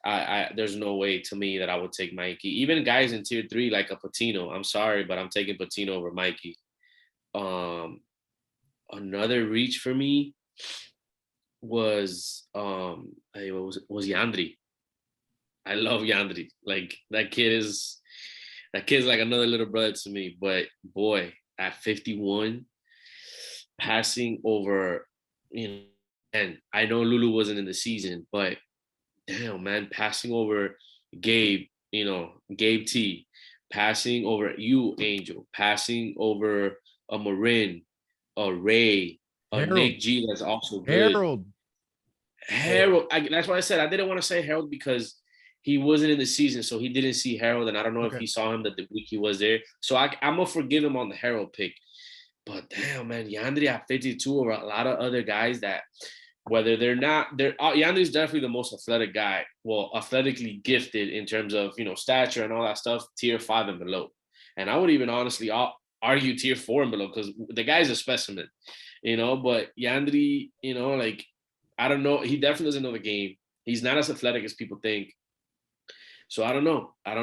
there's no way to me that I would take Mikey. Even guys in tier 3 like a Patino. I'm sorry, but I'm taking Patino over Mikey. Another reach for me was Yandri. I love Yandri. Like that kid's like another little brother to me. But boy, at 51, passing over, and I know Lulu wasn't in the season, but damn, man, passing over Gabe, Gabe T, passing over you, Angel, passing over a Marin, a Ray, a Harold. Nick G that's also good. Harold. That's why I said I didn't want to say Harold because he wasn't in the season, so he didn't see Harold, and I don't know if he saw him that the week he was there. So I'm gonna forgive him on the Harold pick. But damn, man, Yandri at 52 over a lot of other guys that, whether Yandri's definitely the most athletic guy. Well, athletically gifted in terms of stature and all that stuff. Tier 5 and below, and I would even honestly argue tier 4 and below because the guy's a specimen, But Yandri, I don't know. He definitely doesn't know the game. He's not as athletic as people think. So I don't know. I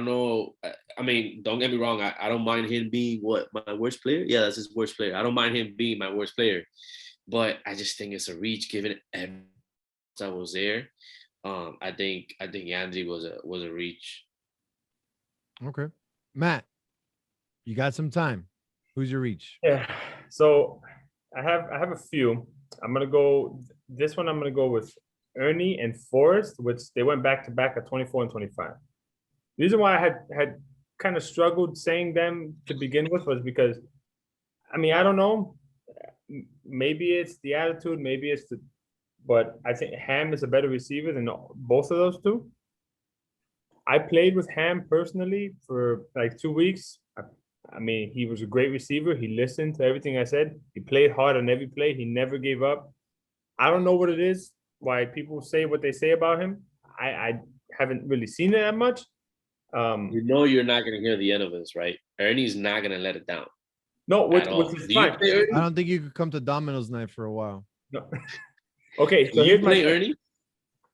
mean, don't get me wrong. I don't mind him being my worst player. Yeah, that's his worst player. I don't mind him being my worst player, but I just think it's a reach given everything that was there. I think Yandri was a reach. Okay, Matt, you got some time. Who's your reach? Yeah. So I have a few. I'm gonna go with Ernie and Forrest, which they went back to back at 24 and 25. The reason why I had kind of struggled saying them to begin with was because, I don't know, maybe it's the attitude, but I think Ham is a better receiver than both of those two. I played with Ham personally for like 2 weeks. He was a great receiver. He listened to everything I said. He played hard on every play. He never gave up. I don't know what it is, why people say what they say about him. I haven't really seen it that much. You're not going to hear the end of this, right? Ernie's not going to let it down. No, which is fine. I don't think you could come to Domino's night for a while. No. Okay, so you play Ernie?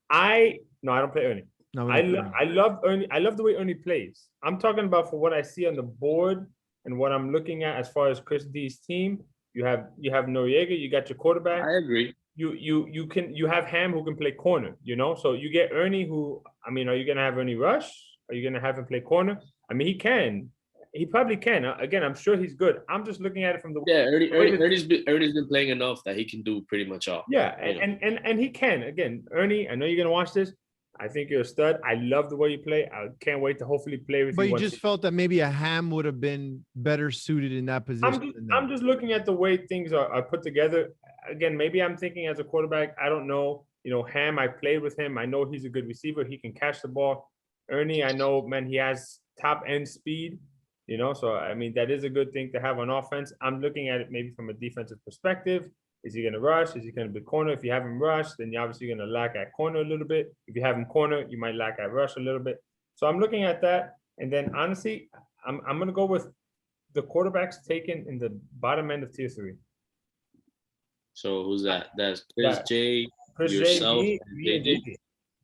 I don't play Ernie. No, I love Ernie. I love the way Ernie plays. I'm talking about for what I see on the board and what I'm looking at as far as Chris D's team. You have Noriega. You got your quarterback. I agree. You have Ham who can play corner. So you get Ernie who. Are you gonna have Ernie rush? Are you gonna have him play corner? He can. He probably can. Again, I'm sure he's good. I'm just looking at it from the Ernie's been playing enough that he can do pretty much all. Yeah, and he can. Again, Ernie, I know you're gonna watch this. I think you're a stud. I love the way you play. I can't wait to hopefully play with you. But you just felt that maybe a Ham would have been better suited in that position. I'm just looking at the way things are put together. Again, maybe I'm thinking as a quarterback. I don't know. Ham, I played with him. I know he's a good receiver. He can catch the ball. Ernie, I know, man, he has top end speed. So I mean that is a good thing to have on offense. I'm looking at it maybe from a defensive perspective. Is he going to rush? Is he going to be corner? If you have him rush, then you're obviously going to lack at corner a little bit. If you have him corner, you might lack at rush a little bit. So I'm looking at that. And then honestly, I'm going to go with the quarterbacks taken in the bottom end of tier 3. So who's that? That's Chris J, Chris yourself, J, and me, and JD. JD.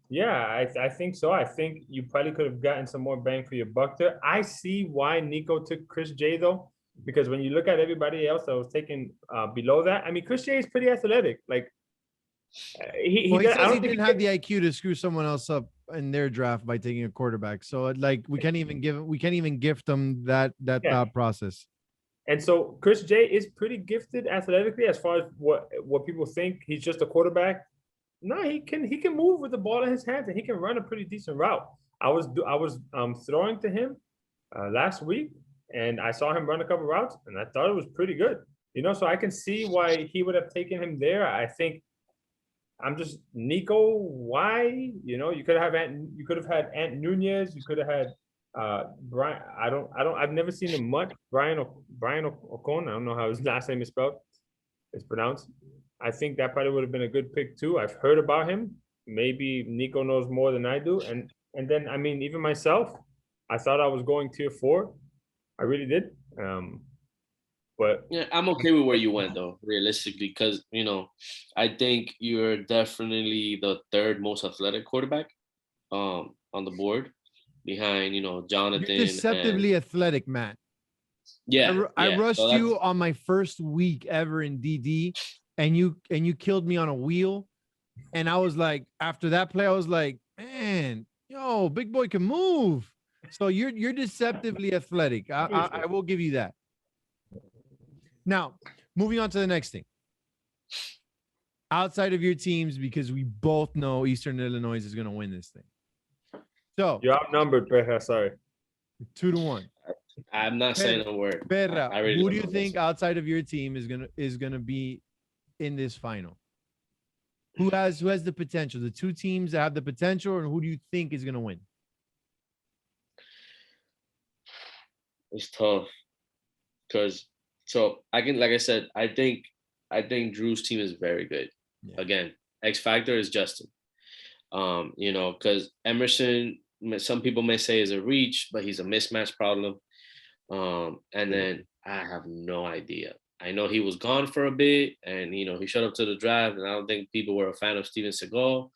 Yeah, I think so. I think you probably could have gotten some more bang for your buck there. I see why Nico took Chris J though, because when you look at everybody else that was taken below that, I mean, Chris J is pretty athletic. Like He says he didn't have the IQ to screw someone else up in their draft by taking a quarterback. So like we can't even gift them that thought process. And so Chris J is pretty gifted athletically as far as what people think. He's just a quarterback. No, he can move with the ball in his hands and he can run a pretty decent route. I was throwing to him last week and I saw him run a couple routes and I thought it was pretty good. So I can see why he would have taken him there. I think I'm just Nico. Why? You could have had Ant Nunez. You could have had Brian. I've never seen him much. Brian Ocon. I don't know how his last name is spelled. It's pronounced. I think that probably would have been a good pick too. I've heard about him. Maybe Nico knows more than I do. And then I mean, even myself, I thought I was going tier 4. I really did. But yeah, I'm okay with where you went though, realistically, because I think you're definitely the 3rd most athletic quarterback on the board, behind Jonathan. You're deceptively athletic, Matt. Yeah, I rushed you on my first week ever in DD, and you killed me on a wheel. And I was like, after that play, I was like, man, big boy can move. So you're deceptively athletic. I will give you that. Now, moving on to the next thing. Outside of your teams, because we both know Eastern Illinois is going to win this thing. So you're outnumbered, Perra. Sorry. 2-1. I'm not saying a word. Perra, who do you think outside of your team is gonna be in this final? Who has the potential? The 2 teams that have the potential, and who do you think is gonna win? It's tough because like I said, I think Drew's team is very good. Yeah. Again, X factor is Justin. Because Emerson, some people may say is a reach, but he's a mismatch problem. And then I have no idea. I know he was gone for a bit, and he showed up to the draft, and I don't think people were a fan of Steven Seagal.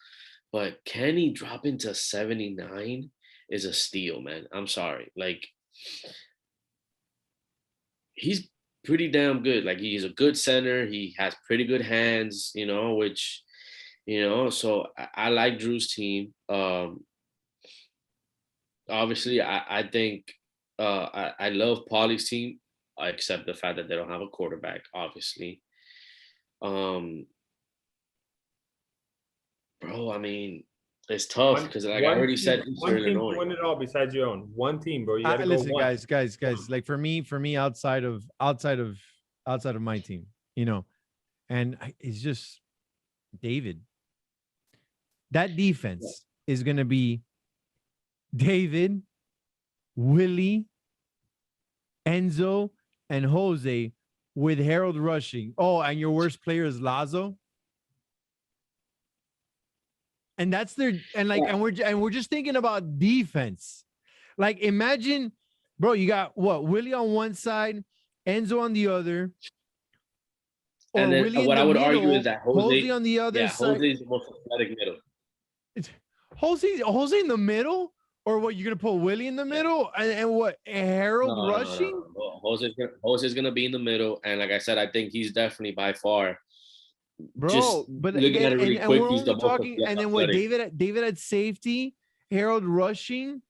But can he drop into 79 is a steal, man. I'm sorry. Like, he's pretty damn good. Like, he's a good center. He has pretty good hands, which, so I like Drew's team. Obviously, I think I love Paulie's team, except the fact that they don't have a quarterback, obviously. Bro, I mean, it's tough because, like I already said, one team to win it all besides your own. One team, bro. You gotta listen, go guys. Like for me, outside of my team, and it's just David. That defense is gonna be David, Willie, Enzo, and Jose with Harold rushing. Oh, and your worst player is Lazo. And that's and we're just thinking about defense. Like, imagine, bro, you got Willie on one side, Enzo on the other. And then Willie what I would argue is that Jose on the other side. Jose is the most athletic middle. Jose in the middle? Or what, you're gonna put Willie in the middle and what, Harold rushing? No. Jose's gonna be in the middle, and like I said, I think he's definitely by far. Bro, but looking at it really quick, we're only talking, and then what? David had safety, Harold rushing,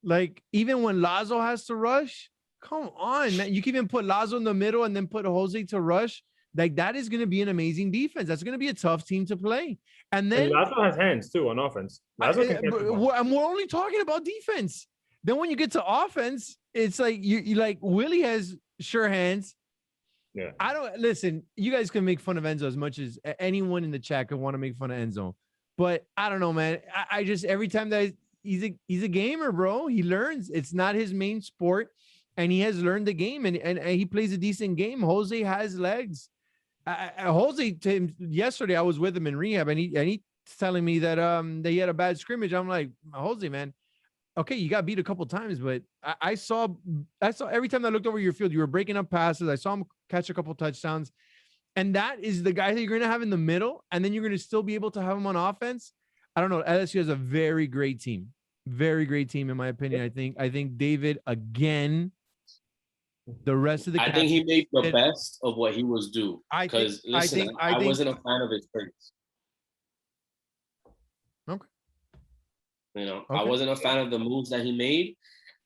like even when Lazo has to rush. Come on, man! You can even put Lazo in the middle and then put Jose to rush. Like, that is going to be an amazing defense. That's going to be a tough team to play. And then Lazo has hands too on offense. We're only talking about defense. Then when you get to offense, it's like you like Willie has sure hands. Yeah. I don't listen. You guys can make fun of Enzo as much as anyone in the chat could want to make fun of Enzo, but I don't know, man. I just, every time that he's a gamer, bro. He learns. It's not his main sport. and he has learned the game, and he plays a decent game. Jose has legs. Jose, yesterday I was with him in rehab, and he's telling me that that he had a bad scrimmage. I'm like, Jose, man, okay, you got beat a couple times, but I saw every time I looked over your field, you were breaking up passes. I saw him catch a couple touchdowns, and that is the guy that you're going to have in the middle, and then you're going to still be able to have him on offense. I don't know. LSU has a very great team, in my opinion. I think David again. The rest of the I think he made the best of what he was due. Because listen, I wasn't a fan of his trades. Okay. You know, I wasn't a fan of the moves that he made.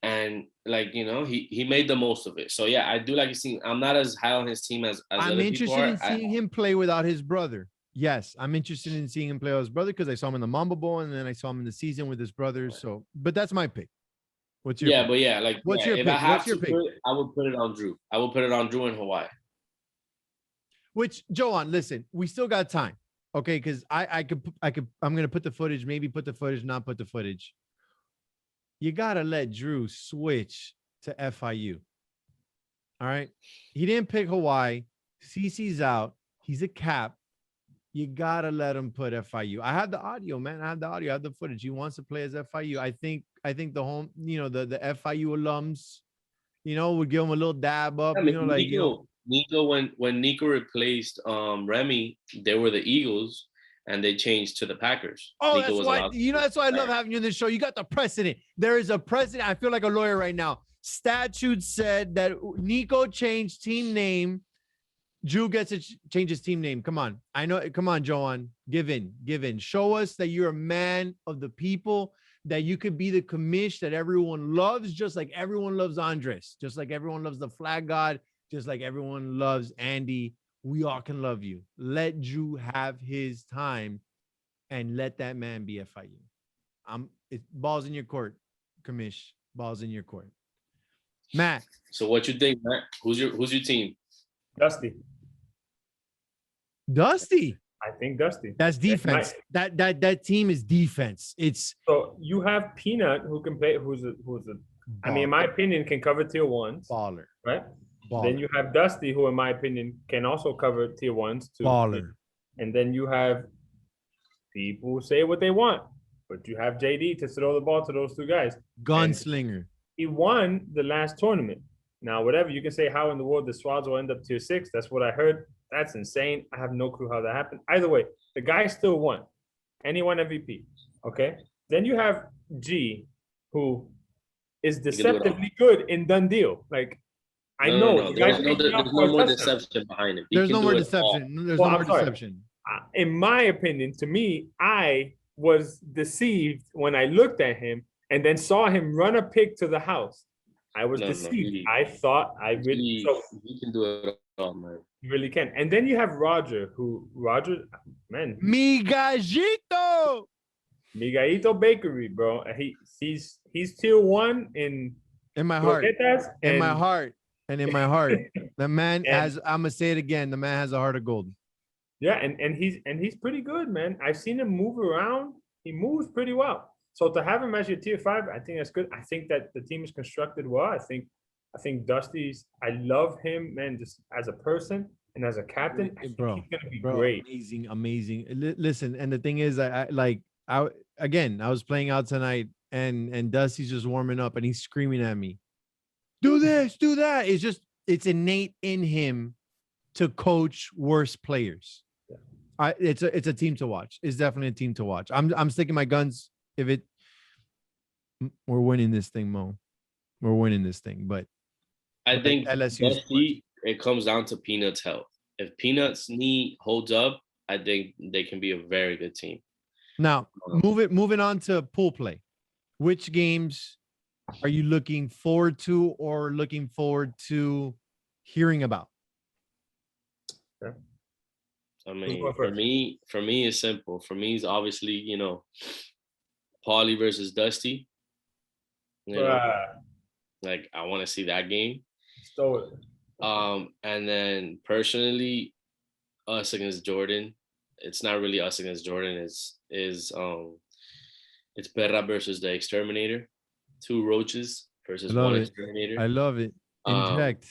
And like, you know, he made the most of it. So yeah, I do like his team. I'm not as high on his team as I'm interested in seeing him play without his brother. Yes, I'm interested in seeing him play with his brother because I saw him in the Mamba Bowl and then I saw him in the season with his brothers. So, but that's my pick. What's your pick? But yeah, like what's your if pick? I have to put it, I would put it on Drew. I would put it on Drew in Hawaii. Which, Joanne, listen, we still got time. Okay, because I'm gonna put the footage, maybe put the footage, not put the footage. You gotta let Drew switch to FIU. All right. He didn't pick Hawaii. CC's out. He's a cap. You gotta let him put FIU. I have the audio, man. I have the audio. I have the footage. He wants to play as FIU. I think the home, you know, the FIU alums, you know, would give him a little dab up. I mean, you know, like Nico, when Nico replaced Remy, they were the Eagles and they changed to the Packers. Oh, Nico that's why that's why I love having you on this show. You got the precedent. There is a precedent. I feel like a lawyer right now. Statute said that Nico changed team name. Drew gets to change his team name. Come on. I know. Come on, Joanne. Give in. Show us that you're a man of the people, that you could be the commish that everyone loves, just like everyone loves Andres, just like everyone loves the flag god, just like everyone loves Andy. We all can love you. Let Drew have his time and let that man be FIU. Balls in your court, commish. Balls in your court. Matt. So what you think, Matt? Who's your team? Dusty. I think Dusty. That's defense. That team is defense. It's so you have Peanut who can play. Who's a I mean, in my opinion, can cover tier ones. Baller. Right. Baller. Then you have Dusty, who, in my opinion, can also cover tier ones too. Baller. And then you have people who say what they want, but you have JD to throw the ball to those two guys. Gunslinger. And he won the last tournament. Now, whatever you can say, how in the world the Swans will end up tier 6? That's what I heard. That's insane. I have no clue how that happened. Either way, the guy still won, and he won MVP. Okay. Then you have G, who is deceptively good in done deal. Like, I know. There's no more deception behind it. There's no more deception. There's no more deception. In my opinion, to me, I was deceived when I looked at him and then saw him run a pick to the house. I was deceived. I thought I really. He can do it all, man. You really can. And then you have Roger, man. Miguelito Bakery, bro. He's tier 1 in my heart. In my heart. And in my heart. The man has, I'm gonna say it again, the man has a heart of gold. Yeah, and he's pretty good, man. I've seen him move around. He moves pretty well. So to have him as your tier 5, I think that's good. I think that the team is constructed well. I think Dusty's, I love him, man, just as a person and as a captain. I think he's gonna be great. Amazing. Listen, and the thing is, I was playing out tonight, and Dusty's just warming up, and he's screaming at me, "Do this, do that." It's innate in him to coach worse players. Yeah. It's a team to watch. It's definitely a team to watch. I'm sticking my guns. We're winning this thing, Mo. We're winning this thing, but I think LSU, it comes down to Peanut's health. If Peanut's knee holds up, I think they can be a very good team. Now, moving on to pool play. Which games are you looking forward to or looking forward to hearing about? Yeah. I mean, for me, it's simple. For me, it's obviously, you know, Paulie versus Dusty. You know, like I want to see that game. And then personally, us against Jordan. It's not really us against Jordan. It's Perra versus the Exterminator. 2 roaches. versus I love one it. exterminator. I love it. Inject.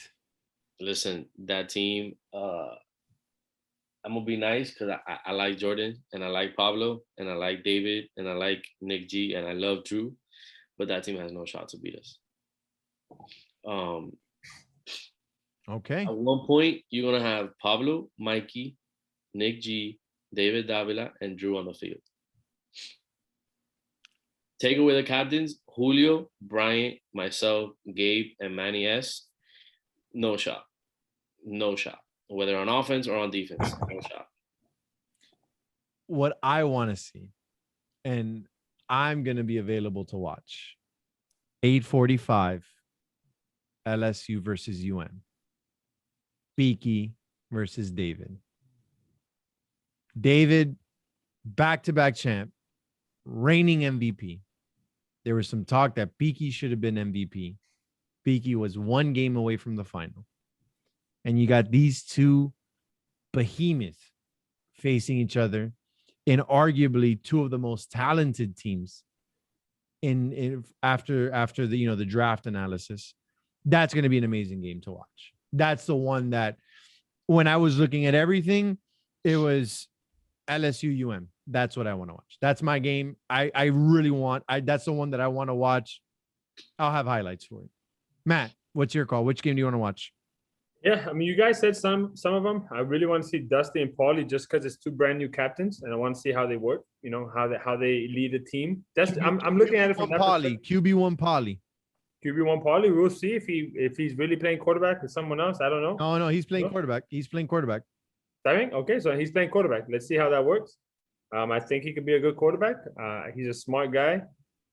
Listen, that team. I'm gonna be nice because I like Jordan and I like Pablo and I like David and I like Nick G and I love Drew, but that team has no shot to beat us. Okay. At one point, you're gonna have Pablo, Mikey, Nick G, David Davila, and Drew on the field. Take away the captains: Julio, Bryant, myself, Gabe, and Manny S. No shot. No shot. Whether on offense or on defense, no shot. What I want to see, and I'm going to be available to watch, 8:45 LSU versus UM. Beaky versus David. David, back-to-back champ, reigning MVP. There was some talk that Beaky should have been MVP. Beaky was one game away from the final. And you got these two behemoths facing each other in arguably two of the most talented teams in after the draft analysis. That's going to be an amazing game to watch. That's the one that when I was looking at everything, it was LSU UM. That's what I want to watch. That's my game. I really want. That's the one that I want to watch. I'll have highlights for it. Matt, what's your call? Which game do you want to watch? Yeah, I mean, you guys said some of them. I really want to see Dusty and Paulie just because it's two brand new captains, and I want to see how they work. You know how they lead a team. I'm looking at it from that Paulie, QB1 Paulie. QB1 Paulie. We'll see if he's really playing quarterback with someone else. I don't know. No, he's playing quarterback. He's playing quarterback. Timing? Okay, so he's playing quarterback. Let's see how that works. I think he could be a good quarterback. He's a smart guy.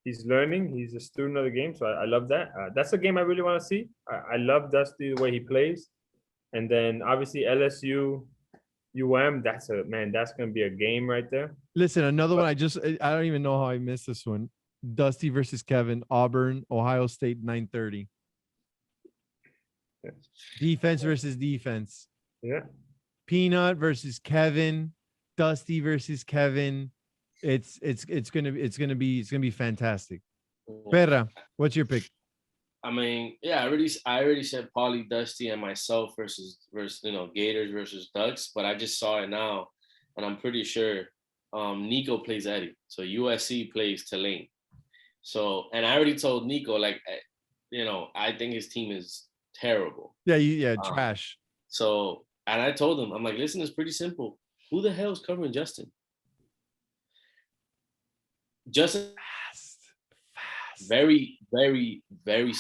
He's learning. He's a student of the game. So I love that. That's a game I really want to see. I love Dusty, the way he plays. And then obviously LSU, UM, that's going to be a game right there. Listen, another one. I don't even know how I missed this one. Dusty versus Kevin, Auburn, Ohio State, 9:30. Defense versus defense. Yeah. Peanut versus Kevin, Dusty versus Kevin. It's gonna be fantastic. Perra, what's your pick? I mean, yeah, I already said Paulie, Dusty, and myself versus Gators versus Ducks, but I just saw it now, and I'm pretty sure Nico plays Eddie, so USC plays Tulane. So, and I already told Nico, I think his team is terrible. Yeah, trash. So, and I told him, I'm like, listen, it's pretty simple. Who the hell is covering Justin? Justin, fast. Very, very, very,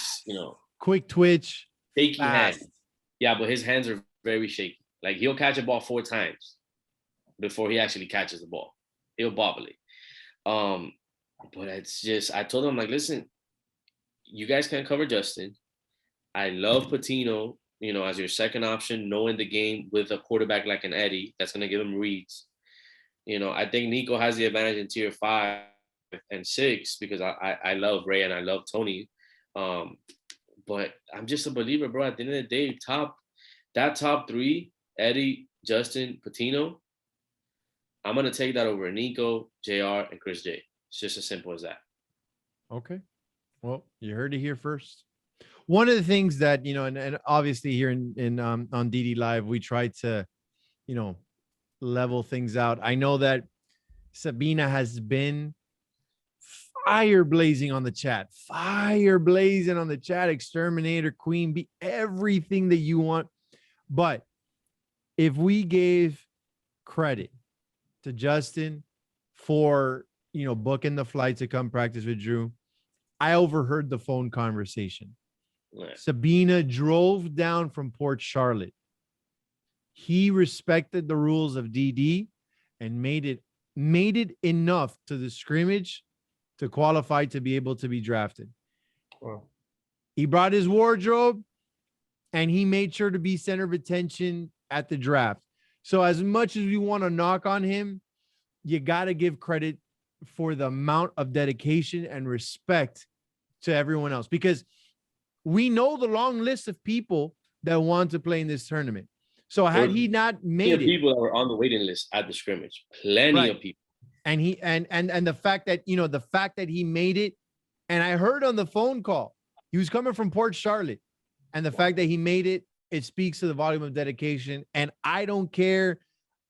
quick twitch. Shaky hands. Yeah, but his hands are very shaky. Like, he'll catch a ball 4 times before he actually catches the ball. He'll bobble it. But it's just, I told him, like, listen, you guys can't cover Justin. I love Patino, as your second option, knowing the game with a quarterback like an Eddie, that's going to give him reads. I think Nico has the advantage in tier 5 and 6 because I love Ray and I love Tony. But I'm just a believer, bro. At the end of the day, top 3, Eddie, Justin, Patino, I'm going to take that over Nico, JR, and Chris J. It's just as simple as that. Okay. Well, you heard it here first. One of the things that, and obviously here in on DD Live, we try to, level things out. I know that Sabina has been fire blazing on the chat, exterminator, queen bee, everything that you want. But if we gave credit to Justin for, booking the flight to come practice with Drew, I overheard the phone conversation. Right. Sabina drove down from Port Charlotte. He respected the rules of DD and made it enough to the scrimmage to qualify to be able to be drafted. Wow. He brought his wardrobe and he made sure to be center of attention at the draft. So as much as we want to knock on him, you got to give credit for the amount of dedication and respect to everyone else, because we know the long list of people that want to play in this tournament. So had he not made it, people that were on the waiting list at the scrimmage, plenty of people. And the fact that, he made it, and I heard on the phone call, He was coming from Port Charlotte, and the fact that he made it, it speaks to the volume of dedication. And I don't care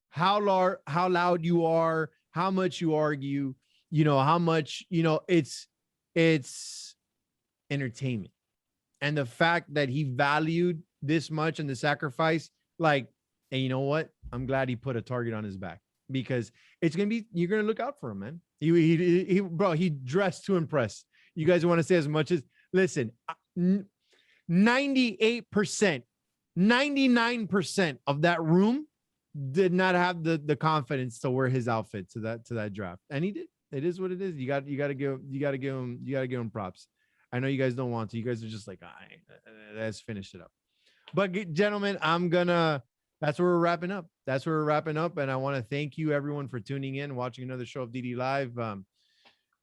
how loud you are, how much you argue, how much, it's entertainment. And the fact that he valued this much and the sacrifice, like, and you know what? I'm glad he put a target on his back, because you're going to look out for him, man. He dressed to impress. You guys want to say as much as, listen, 98%, 99% of that room did not have the confidence to wear his outfit to that draft. And he did. It is what it is. You got to give him props. I know you guys don't want to. You guys are just like, all right, let's finish it up. But gentlemen, that's where we're wrapping up. And I want to thank you everyone for tuning in, watching another show of DD Live.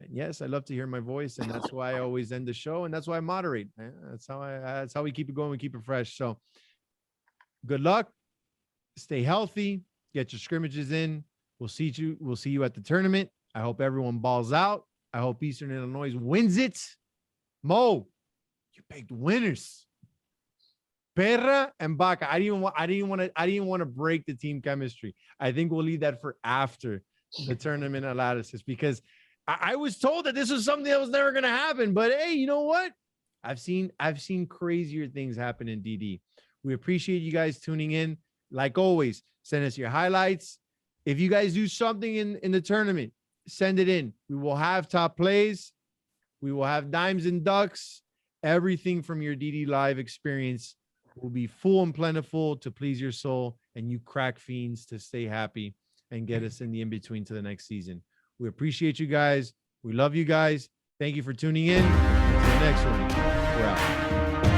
And yes, I love to hear my voice, and that's why I always end the show, and that's why I moderate. That's how we keep it going. We keep it fresh. So good luck. Stay healthy. Get your scrimmages in. We'll see you at the tournament. I hope everyone balls out. I hope Eastern Illinois wins it. Mo, you picked winners. Perra and Baca. I didn't want to break the team chemistry. I think we'll leave that for after the tournament analysis, because I was told that this was something that was never going to happen. But hey, you know what? I've seen crazier things happen in DD. We appreciate you guys tuning in. Like always, send us your highlights. If you guys do something in the tournament, send it in. We will have top plays. We will have dimes and ducks. Everything from your DD Live experience will be full and plentiful to please your soul, and you crack fiends to stay happy and get us in the in-between to the next season. We appreciate you guys. We love you guys. Thank you for tuning in. Until the next one, we're out.